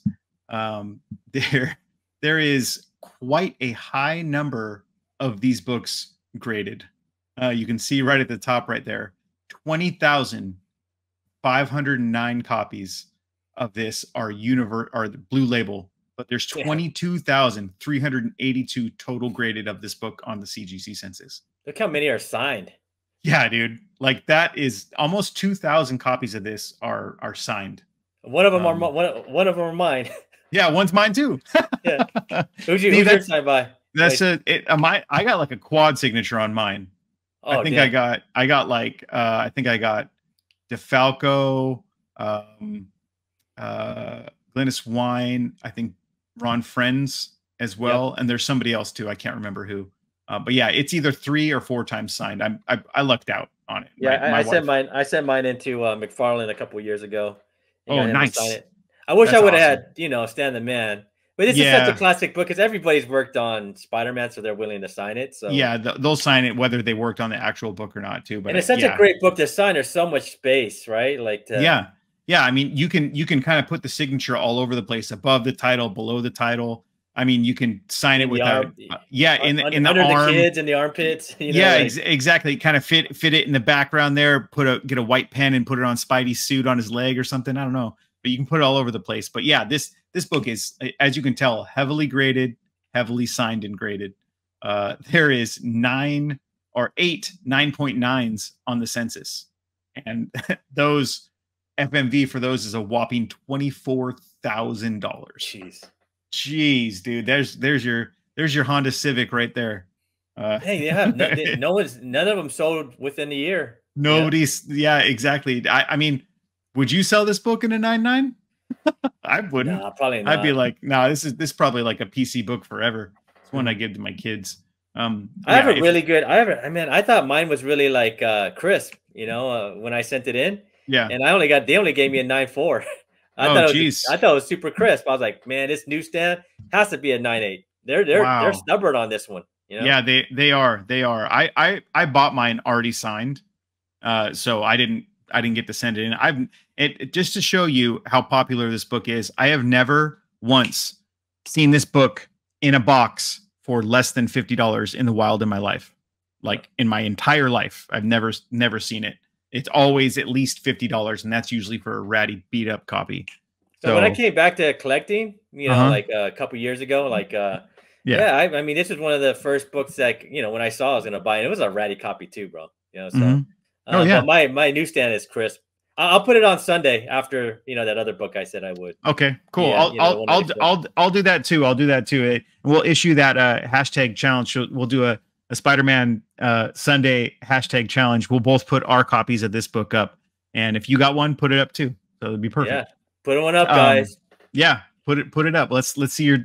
There is quite a high number of these books graded. You can see right at the top right there, 20,509 copies of this are the Blue Label, but there's 22,382 total graded of this book on the CGC census. Look how many are signed. Yeah, dude. Like, that is almost 2,000 copies of this are signed. One of them are one of them are mine. Yeah, one's mine too. Yeah. Who's your signed by? That's I got like a quad signature on mine. Oh, I think I got DeFalco, Glynis Wine, I think Ron Friends as well, and there's somebody else too. I can't remember who. But yeah, it's either 3 or 4 times signed. I lucked out on it. Yeah, I sent mine into McFarlane a couple years ago. Oh, nice. I wish I would have had, Stan the Man. But this is such a classic book because everybody's worked on Spider-Man, so they're willing to sign it. So yeah, they'll sign it whether they worked on the actual book or not too. But and it's such a great book to sign. There's so much space, right? Like yeah. I mean, you can kind of put the signature all over the place, above the title, below the title. I mean, you can sign it without, in the under arm, the kids in the armpits. Exactly. Kind of fit it in the background there. Get a white pen and put it on Spidey's suit on his leg or something. I don't know, but you can put it all over the place. But yeah, this book is, as you can tell, heavily graded, heavily signed and graded. There is 8 9.9s on the census, and those FMV for those is a whopping $24,000. Jeez, dude, there's your Honda Civic right there. Hey, yeah, none of them sold within a year. Nobody's, yeah, exactly. I mean, would you sell this book in a 9.9? I wouldn't. Nah, probably I'd be not. like, no, this is probably like a PC book forever. It's one I Mhm. give to my kids. I have Yeah, a if really good. I mean, I thought mine was really like crisp. When I sent it in, yeah. and they only gave me a 9.4. Oh, geez. I thought it was super crisp. I was like, man, this newsstand has to be a 9.8. They're Wow. stubborn on this one. Yeah, they are. I bought mine already signed. So I didn't get to send it in. Just to show you how popular this book is. I have never once seen this book in a box for less than $50 in the wild in my life. Like in my entire life, I've never seen it. It's always at least $50, and that's usually for a ratty beat up copy. So when I So, came back to collecting, uh-huh. like a couple years ago, like Yeah. yeah, I mean, this is one of the first books that when I saw I was gonna buy, and it was a ratty copy too, bro. So, Mhm. Oh but yeah. my newsstand is crisp. I'll put it on Sunday after that other book I said I would. Okay, cool. Yeah, the one that I said. I'll do that too. I'll do that too. We'll issue that hashtag challenge. We'll do a Spider-Man Sunday hashtag challenge. We'll both put our copies of this book up, and if you got one, put it up too. So it'd be Yeah, perfect. put one up, guys. Yeah, put it up. Let's see your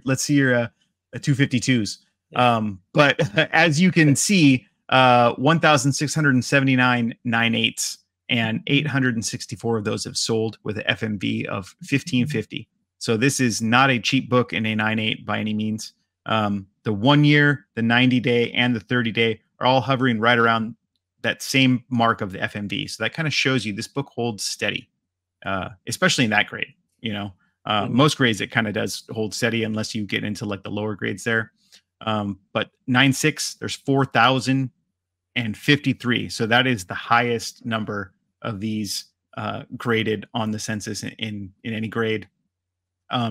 252s. Yeah. But as you can see, 1,679 9/8 and 864 of those have sold with an FMV of 1550. So this is not a cheap book in a 9/8 by any means. The 1 year, the 90-day, and the 30-day are all hovering right around that same mark of the FMV. So that kind of shows you this book holds steady, especially in that grade. Mhm. Most grades it kind of does hold steady unless you get into like the lower grades there. But 9.6, there's 4,053. So that is the highest number of these graded on the census in any grade.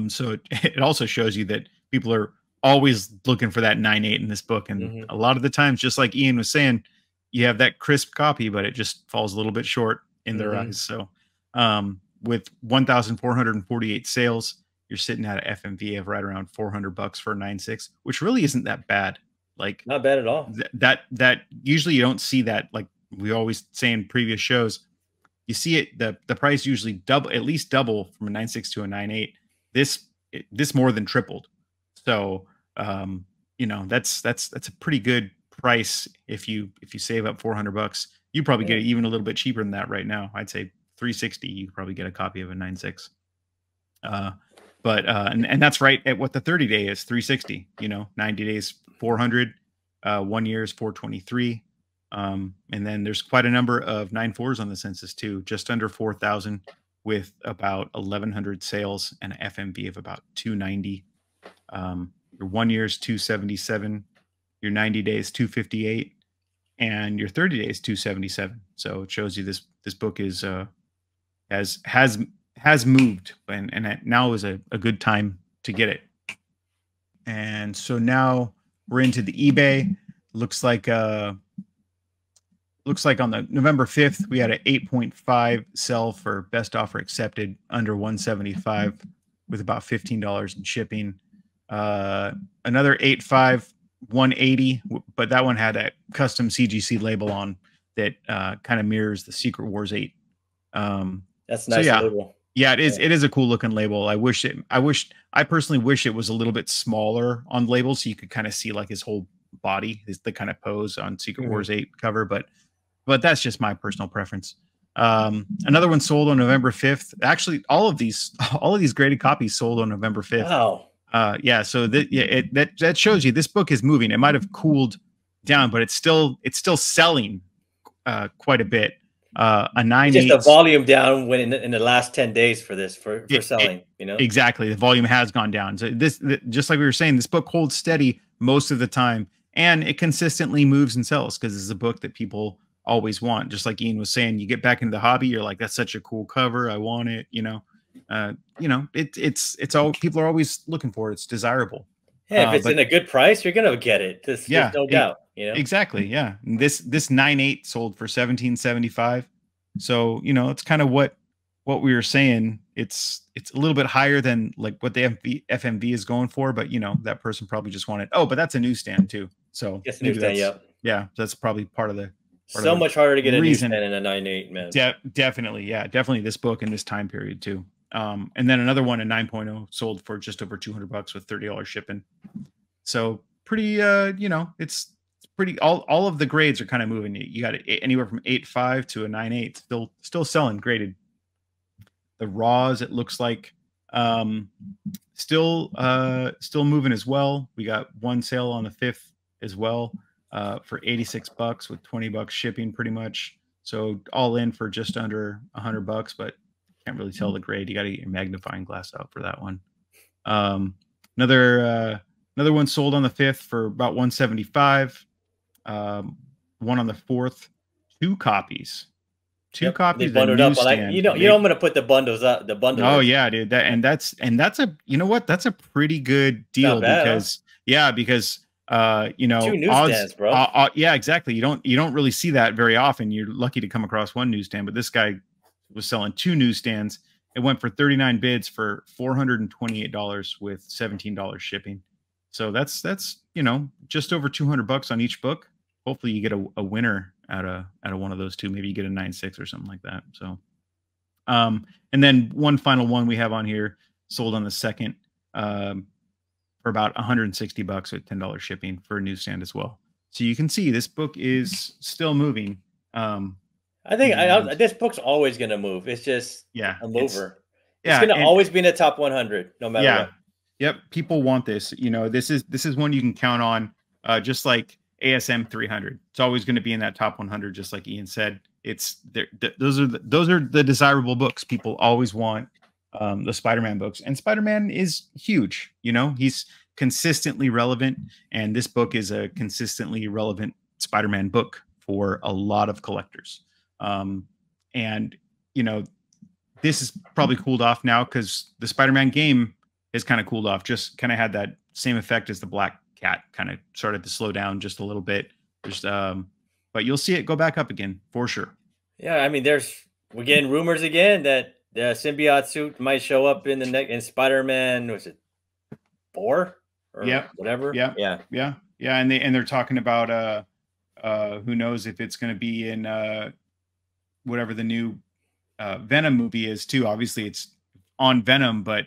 So it also shows you that people are always looking for that 9.8 in this book. And Mhm. a lot of the times, just like Ian was saying, you have that crisp copy, but it just falls a little bit short in their Mhm. eyes. So with 1,448 sales, you're sitting at an FMV of right around $400 for a 9.6, which really isn't that bad. Like Not bad at all. that usually you don't see that. Like we always say in previous shows, you see it the price usually double, at least double from a 9.6 to a 9.8. This more than tripled. So that's a pretty good price if you save up $400. You probably get Yeah. it even a little bit cheaper than that right now. I'd say 360. You could probably get a copy of a 9.6. And that's right at what the 30-day is, 360. 90 days 400, 1 year is 423. And then there's quite a number of 9.4s on the census too, just under 4,000 with about 1,100 sales and an FMV of about 290. Your 1 year is 277, your 90 days 258, and your 30 days 277. So it shows you this book is has moved, and now is a good time to get it. And so now we're into the eBay. Looks like on the November 5th, we had an 8.5 sell for best offer accepted under 175 with about $15 in shipping. Another 8.5, 180, but that one had a custom CGC label on that kind of mirrors the Secret Wars 8. That's a So nice yeah, label. yeah, it is. Yeah. It is a cool looking label. I personally wish it was a little bit smaller on the label so you could kind of see like his whole body, the kind of pose on Secret Mhm. Wars 8 cover, but that's just my personal preference. Another one sold on November 5th. Actually, all of these graded copies sold on November 5th. Wow. Yeah, so that shows you this book is moving. It might have cooled down, but it's still selling quite a bit. A It's just the 9.8. volume down when in the last 10 days for this for It selling. exactly, the volume has gone down. So just like we were saying, this book holds steady most of the time, and it consistently moves and sells because it's a book that people always want. Just like Ian was saying, you get back into the hobby, you're like, that's such a cool cover, I want it. It's all people are always looking for. It's desirable. Yeah, if it's But in a good price, you're gonna get it. There's yeah, no doubt. exactly. Yeah. And this 9.8 sold for 1775. So, it's kind of what we were saying. It's a little bit higher than like what the FMV is going for, but that person probably just wanted, but that's a newsstand too. So Just a maybe newsstand. Yep. that's probably part of So much harder to get a reason. newsstand in a 9.8, man. Definitely, yeah, definitely this book in this time period too. And then another one, a 9.0, sold for just over $200 with $30 shipping. So pretty, you know, it's pretty. All of the grades are kind of moving. You got anywhere from 8.5 to a 9.8, still selling graded. The raws, it looks like, still moving as well. We got one sale on the 5th as well, for $86 with $20 shipping, pretty much. So all in for just under $100, but can't really tell the grade. You got to get your magnifying glass out for that one. Another one sold on the 5th for about $175. One on the 4th, 2 copies. Two copies. They bundled up. Like, you know, I'm gonna put the bundles up. The bundle. Oh yeah, dude. That's a, you know what? That's a pretty good deal, bad, because because you know, 2 newsstands, bro. Yeah, exactly. You don't really see that very often. You're lucky to come across one newsstand, but this guy was selling 2 newsstands. It went for 39 bids for $428 with $17 shipping. So that's you know, just over $200 on each book. Hopefully you get a winner out of one of those 2. Maybe you get a 9.6 or something like that. So and then one final one we have on here, sold on the 2nd, for about $160 with $10 shipping for a newsstand as well. So you can see this book is still moving. I think this book's always going to move. It's just a mover. It's going to always be in the top 100, no matter what. Yep. People want this. You know, this is one you can count on, just like ASM 300. It's always going to be in that top 100, just like Ian said. Those are the desirable books people always want. The Spider-Man books, and Spider-Man is huge. You know, he's consistently relevant, and this book is a consistently relevant Spider-Man book for a lot of collectors. And you know, this is probably cooled off now because the Spider-Man game has kind of cooled off. Just kind of had that same effect as the Black Cat, kind of started to slow down just a little bit. But you'll see it go back up again for sure. Yeah, I mean, we're getting rumors again that the symbiote suit might show up in Spider-Man. Was it 4 or whatever? Yeah. And they're talking about who knows if it's going to be in whatever the new Venom movie is too. Obviously, it's on Venom, but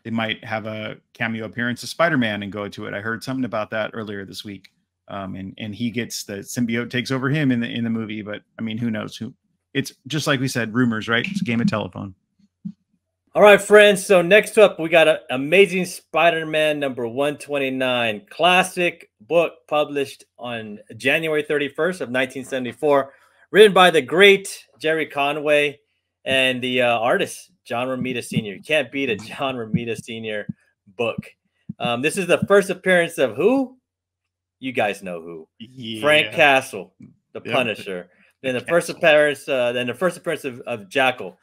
they might have a cameo appearance of Spider-Man and go to it. I heard something about that earlier this week. And he gets the symbiote takes over him in the movie, but I mean, who knows? It's just like we said, rumors, right? It's a game of telephone. All right, friends. So next up, we got an Amazing Spider-Man number 129, classic book published on January 31st of 1974, written by the great Jerry Conway and the artist John Romita Sr. You can't beat a John Romita Sr. book. This is the first appearance of who? You guys know who? Frank Castle, the Punisher. Then the first appearance, of Jackal.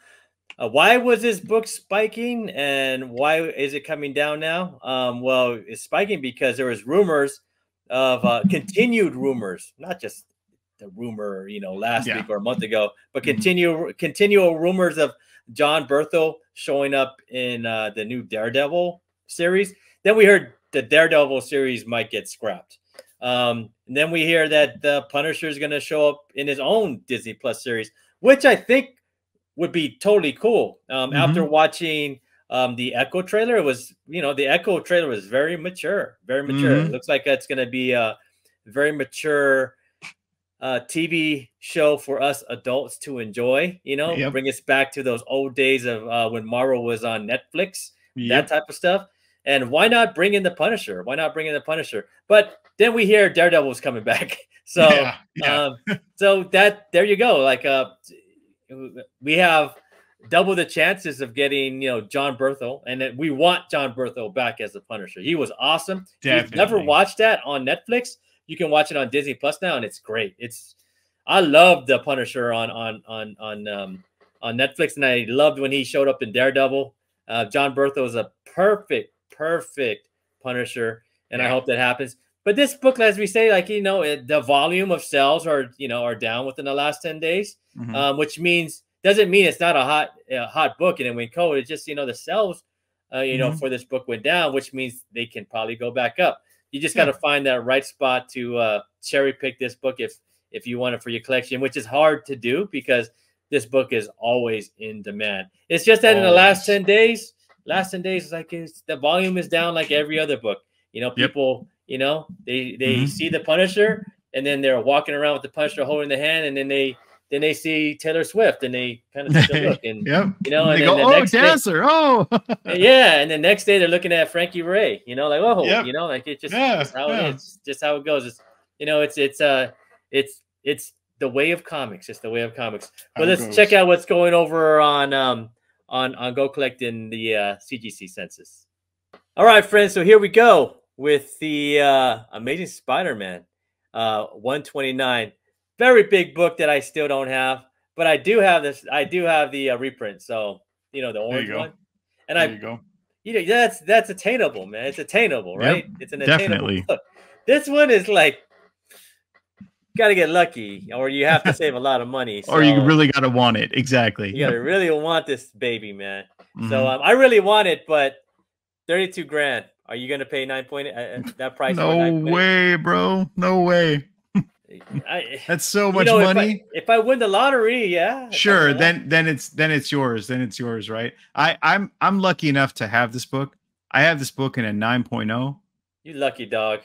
Why was this book spiking, and why is it coming down now? Well, it's spiking because there was rumors of continued rumors, not just the rumor, last week or a month ago, but continual rumors of John Berthel showing up in the new Daredevil series. Then we heard the Daredevil series might get scrapped. And then we hear that the Punisher is going to show up in his own Disney Plus series, which I think would be totally cool. After watching the Echo trailer, it was, the Echo trailer was very mature, very mature. It looks like it's going to be a very mature TV show for us adults to enjoy, bring us back to those old days of when Marvel was on Netflix, that type of stuff. And why not bring in the Punisher? Why not bring in the Punisher? But then we hear Daredevil is coming back. So, so there you go. Like, we have double the chances of getting, John Berthel, and we want John Berthel back as the Punisher. He was awesome. Definitely. If you've never watched that on Netflix, you can watch it on Disney Plus now, and it's great. I love the Punisher on Netflix, and I loved when he showed up in Daredevil. John Berthel is a perfect Punisher, and I hope that happens. But this book, as we say, like, the volume of sales are down within the last 10 days, which doesn't mean it's not a hot book and it went cold. It's just, the sales, for this book went down, which means they can probably go back up. You just got to find that right spot to cherry pick this book if if you want it for your collection, which is hard to do because this book is always in demand. It's just that in the last 10 days, like the volume is down like every other book. You know, people, you know, they see the Punisher and then they're walking around with the Punisher holding the hand, and then they see Taylor Swift and they kind of take a look, and you know, and then the next dancer, day, yeah, and the next day they're looking at Frankie Ray, you know, like, oh, you know, like it's just how it is, just how it goes. It's, you know, it's the way of comics. It's the way of comics. But let's check out what's going over on Go Collect in the CGC census. All right, friends. So here we go with the Amazing Spider-Man 129. Very big book that I still don't have, but I do have this. I do have the reprint. So, you know, the orange one. And you know, that's attainable, man. It's attainable, right? It's an attainable book. This one is like, got to get lucky, or you have to save a lot of money. So or you really got to want it. Exactly. You got to really want this baby, man. So I really want it, but 32 grand. Are you going to pay 9.8 that price? No way, bro. No way. That's so much money. If I win the lottery, yeah. Sure, then it's yours. Then it's yours, right? I'm lucky enough to have this book. I have this book in a 9.0. You lucky dog.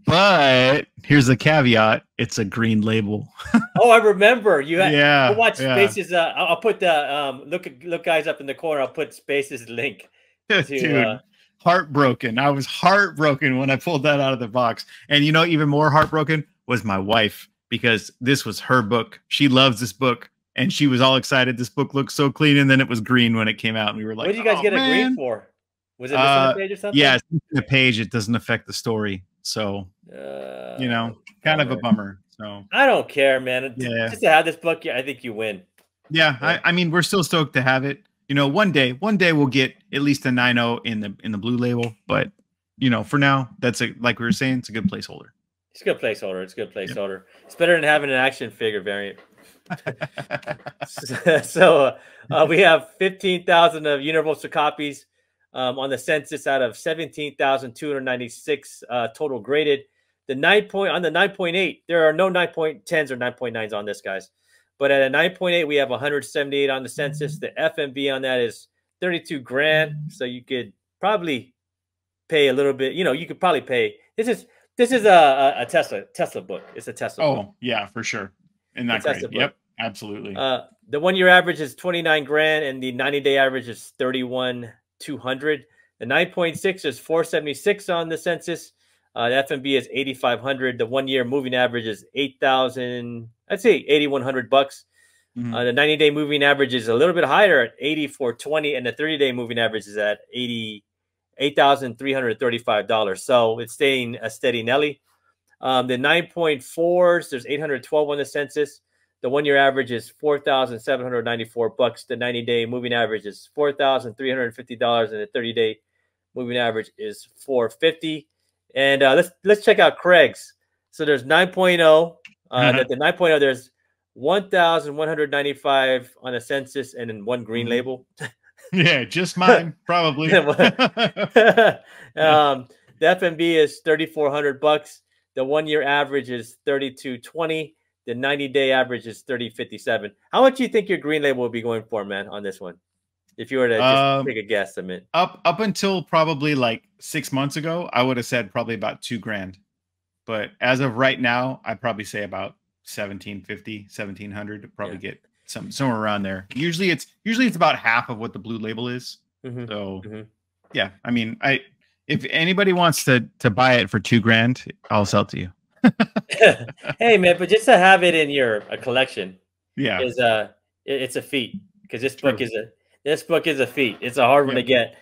But here's the caveat: it's a green label. Oh, I remember. You had watch Spaces. I'll put the look guys up in the corner. I'll put Spaces link. Dude, heartbroken. I was heartbroken when I pulled that out of the box. And you know, even more heartbroken was my wife, because this was her book. She loves this book, and she was all excited. This book looks so clean, and then it was green when it came out, and we were like, "What did you guys get a green for? Was it missing a page or something?" Yeah, it's missing a page. It doesn't affect the story, so you know, kind of a bummer. So I don't care, man. Just to have this book, I think you win. Yeah, I mean, we're still stoked to have it. You know, one day we'll get at least a 9.0 in the blue label, but you know, for now, that's like we were saying, it's a good placeholder. It's a good placeholder. It's a good placeholder. Yep. It's better than having an action figure variant. So we have 15,000 of universal copies on the census out of 17,296 total graded. On the 9.8, there are no 9.10s or 9.9s on this, guys. But at a 9.8, we have 178 on the census. The FMB on that is 32 grand. So you could probably pay a little bit. You know, you could probably pay. This is a Tesla book. It's a Tesla book. Oh, yeah, for sure. And that great. Yep, absolutely. The 1 year average is 29 grand, and the 90-day average is 31,200. The 9.6 is 476 on the census. The FMB is 8,500. The 1 year moving average is 8,000. I'd say 8,100 bucks. The 90-day moving average is a little bit higher at 8,420, and the 30-day moving average is at $8,335. So it's staying a steady Nelly. The 9.4s, there's 812 on the census. The 1 year average is 4,794 bucks. The 90-day moving average is $4,350, and the 30-day moving average is $450. And let's check out Craig's. So there's 9.0. That the 9.0, there's 1,195 on the census, and then one green label. Yeah, just mine, probably. The FMB is 3,400 bucks. The 1 year average is 3,220. The 90-day average is 3,057. How much do you think your green label will be going for, man, on this one? If you were to just take a guess, I mean, up until probably like 6 months ago, I would have said probably about 2 grand. But as of right now, I'd probably say about 1,750, 1,700 to probably get somewhere around there. Usually it's about half of what the blue label is. So yeah, I mean, if anybody wants to buy it for 2 grand, I'll sell it to you. Hey man, but just to have it in your collection, is it's a feat, because this book is a feat. It's a hard one to get.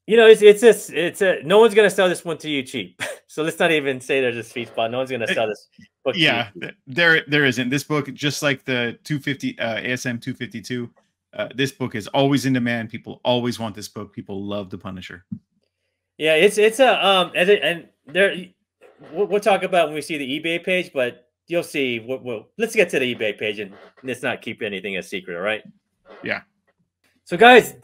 You know, it's no one's gonna sell this one to you cheap. So let's not even say there's a sweet spot. No one's gonna sell this book. Yeah, there isn't. This book, just like the 250 ASM 252, this book is always in demand. People always want this book. People love the Punisher. Yeah, it's a and there we'll talk about when we see the eBay page, but you'll see. Let's get to the eBay page and let's not keep anything a secret, all right? Yeah. So guys,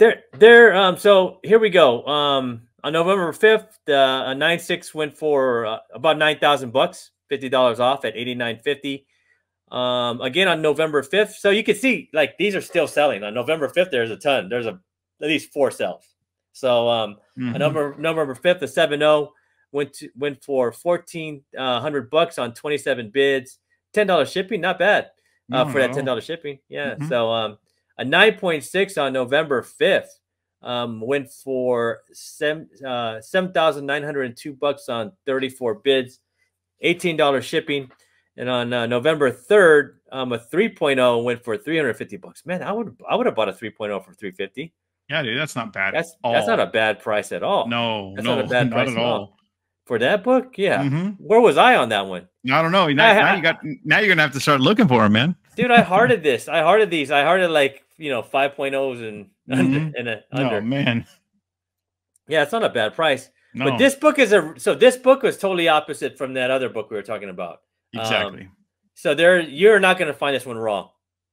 so here we go. On November 5th, a 9.6 went for about 9,000 bucks. $50 off at $89.50. Again on November 5th. So you can see like these are still selling. On November 5th, there's a ton. There's at least 4 sales. So on November 5th, the 7.0 went for $1,400 on 27 bids. $10 shipping, not bad for that $10 shipping. Yeah. So a 9.6 on November 5th went for $7,902 on 34 bids, $18 shipping. And on November 3rd, a 3.0 went for $350. Man, I would have bought a 3.0 for $350. Yeah, dude, that's not bad. That's not a bad price at all. No, that's not a bad price at all. For that book. Yeah. Where was I on that one? I don't know. Now you're gonna have to start looking for them, man. Dude, I hearted this. I hearted these. I hearted like 5.0s and under. Oh man. Yeah, it's not a bad price. No. But this book is this book was totally opposite from that other book we were talking about. Exactly. So you're not going to find this one raw.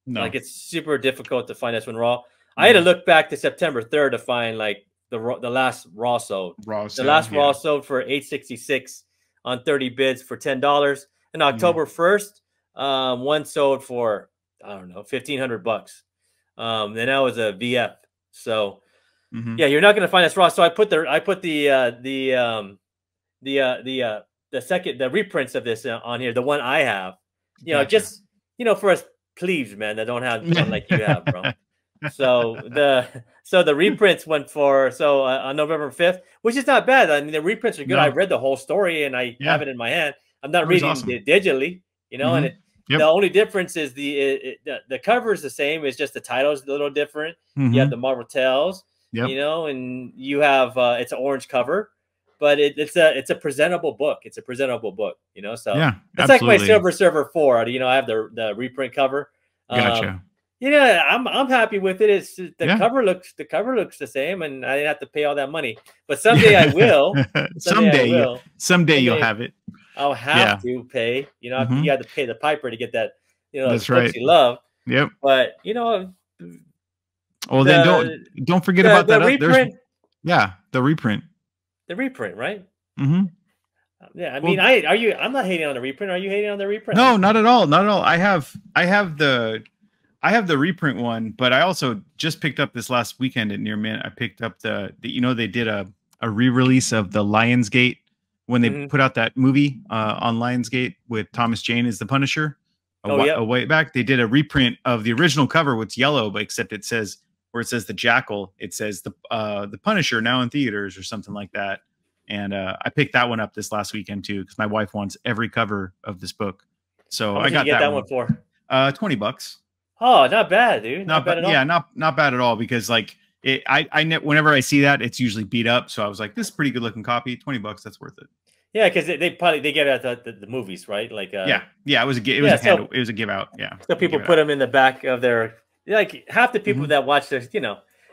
No. Like it's super difficult to find this one raw. I had to look back to September 3rd to find like the last raw sold. Raw sold for $866 on 30 bids for $10. And October 1st, one sold for I don't know $1,500. And that was a VF. So yeah, you're not going to find this raw. So I put the reprints of this on here, the one I have, just for us plebes, man, that don't have one like you have, bro. So the reprints went for on November 5th, which is not bad. I mean, the reprints are good. I read the whole story and I have it in my hand. I'm not reading it digitally, and the only difference is the cover is the same. It's just the title is a little different. You have the Marvel Tales, and you have it's an orange cover. But it's a presentable book. It's a presentable book, So yeah, it's like my Silver Surfer 4. I have the reprint cover. Gotcha. I'm happy with it. It's the cover looks the same, and I didn't have to pay all that money. But someday I will. Someday you'll have it. I'll have to pay. You have to pay the piper to get that. That's right. You love. Yep. But Oh, then don't forget about that. Reprint. The reprint. The reprint, right? Yeah, I mean, I'm not hating on the reprint. Are you hating on the reprint? No, not at all. Not at all. I have the reprint one, but I also just picked up this last weekend at Near Mint. I picked up the they did a re-release of the Lionsgate when they put out that movie on Lionsgate with Thomas Jane as the Punisher. A way back, they did a reprint of the original cover, which yellow, but except it says where it says the Jackal, it says the Punisher now in theaters or something like that. And I picked that one up this last weekend too because my wife wants every cover of this book. So I got that one for $20. Oh, not bad, dude. Not bad at all. Yeah, not bad at all because like whenever I see that, it's usually beat up. So I was like, this is a pretty good looking copy. $20, that's worth it. Yeah, because they get it at the movies, right? Like it was a give out. Yeah. So people put them in the back of their half the people that watch this,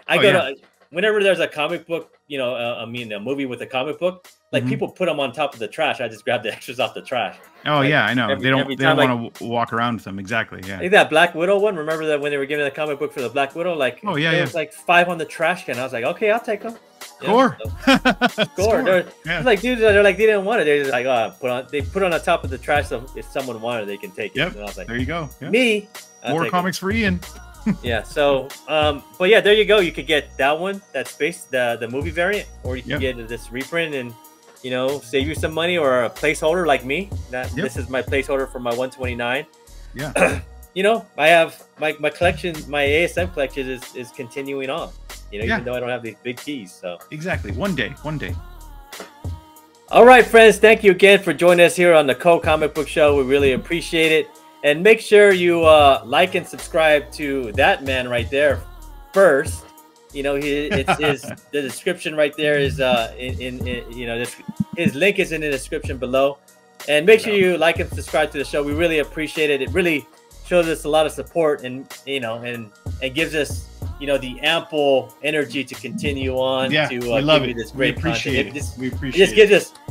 I go to whenever there's a comic book, a movie with a comic book, like people put them on top of the trash. I just grab the extras off the trash. Oh yeah, I know. They don't want to walk around with them. Exactly. Yeah. Like that Black Widow one. Remember that when they were giving the comic book for the Black Widow? Like there was like 5 on the trash can. I was like, okay, I'll take them. Score. Score. They're like, dude, they're like, they didn't want it. They're just like, they put on the top of the trash so if someone wanted, they can take it. Yep. And I was like, there you go. Yep. Me. More comics for Ian. Yeah. So, but yeah, there you go. You could get that one, that space, the movie variant, or you can get this reprint and save you some money, or a placeholder like me. This is my placeholder for my 129. Yeah. I have my collection, my ASM collection is continuing on. Even though I don't have these big keys. So exactly. One day. All right, friends. Thank you again for joining us here on the Comic Book Show. We really appreciate it. And make sure you like and subscribe to that man right there first. The description right there is his link is in the description below. And make sure you like and subscribe to the show. We really appreciate it. It really shows us a lot of support and and gives us you know, the ample energy to continue on to give you this great content. We appreciate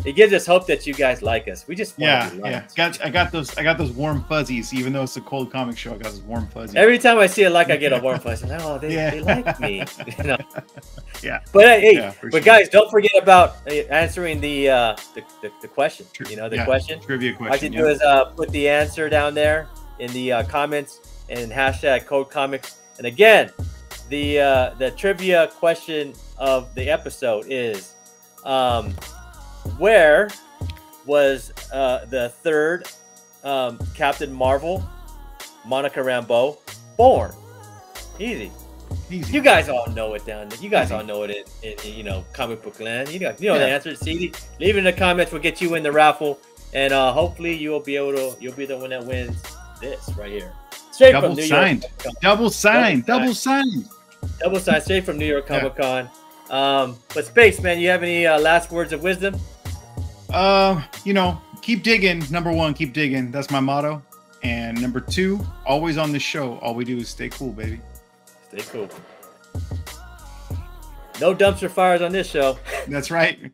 it gives us hope that you guys like us. We just want I got those warm fuzzies. Even though it's a cold comic show, I got those warm fuzzies. Every time I see a like, I get a warm fuzzy. Oh, they like me. You know? Yeah. But hey, guys, don't forget about answering the question. You know, the question. Trivia question. All you do is put the answer down there in the comments and hashtag Code Comics. And again, the trivia question of the episode is, where was the third Captain Marvel, Monica Rambeau, born? Easy. You guys all know it down there. You guys all know it in you know, comic book land. You know the answer. It's easy. Leave it in the comments. We'll get you in the raffle, and hopefully you'll be the one that wins this right here. Straight from New York. Double signed. Straight from New York Comic Con. But Space, man, you have any last words of wisdom? You know, keep digging. Number one, keep digging. That's my motto. And number two, always on the show. All we do is stay cool, baby. Stay cool. No dumpster fires on this show. That's right.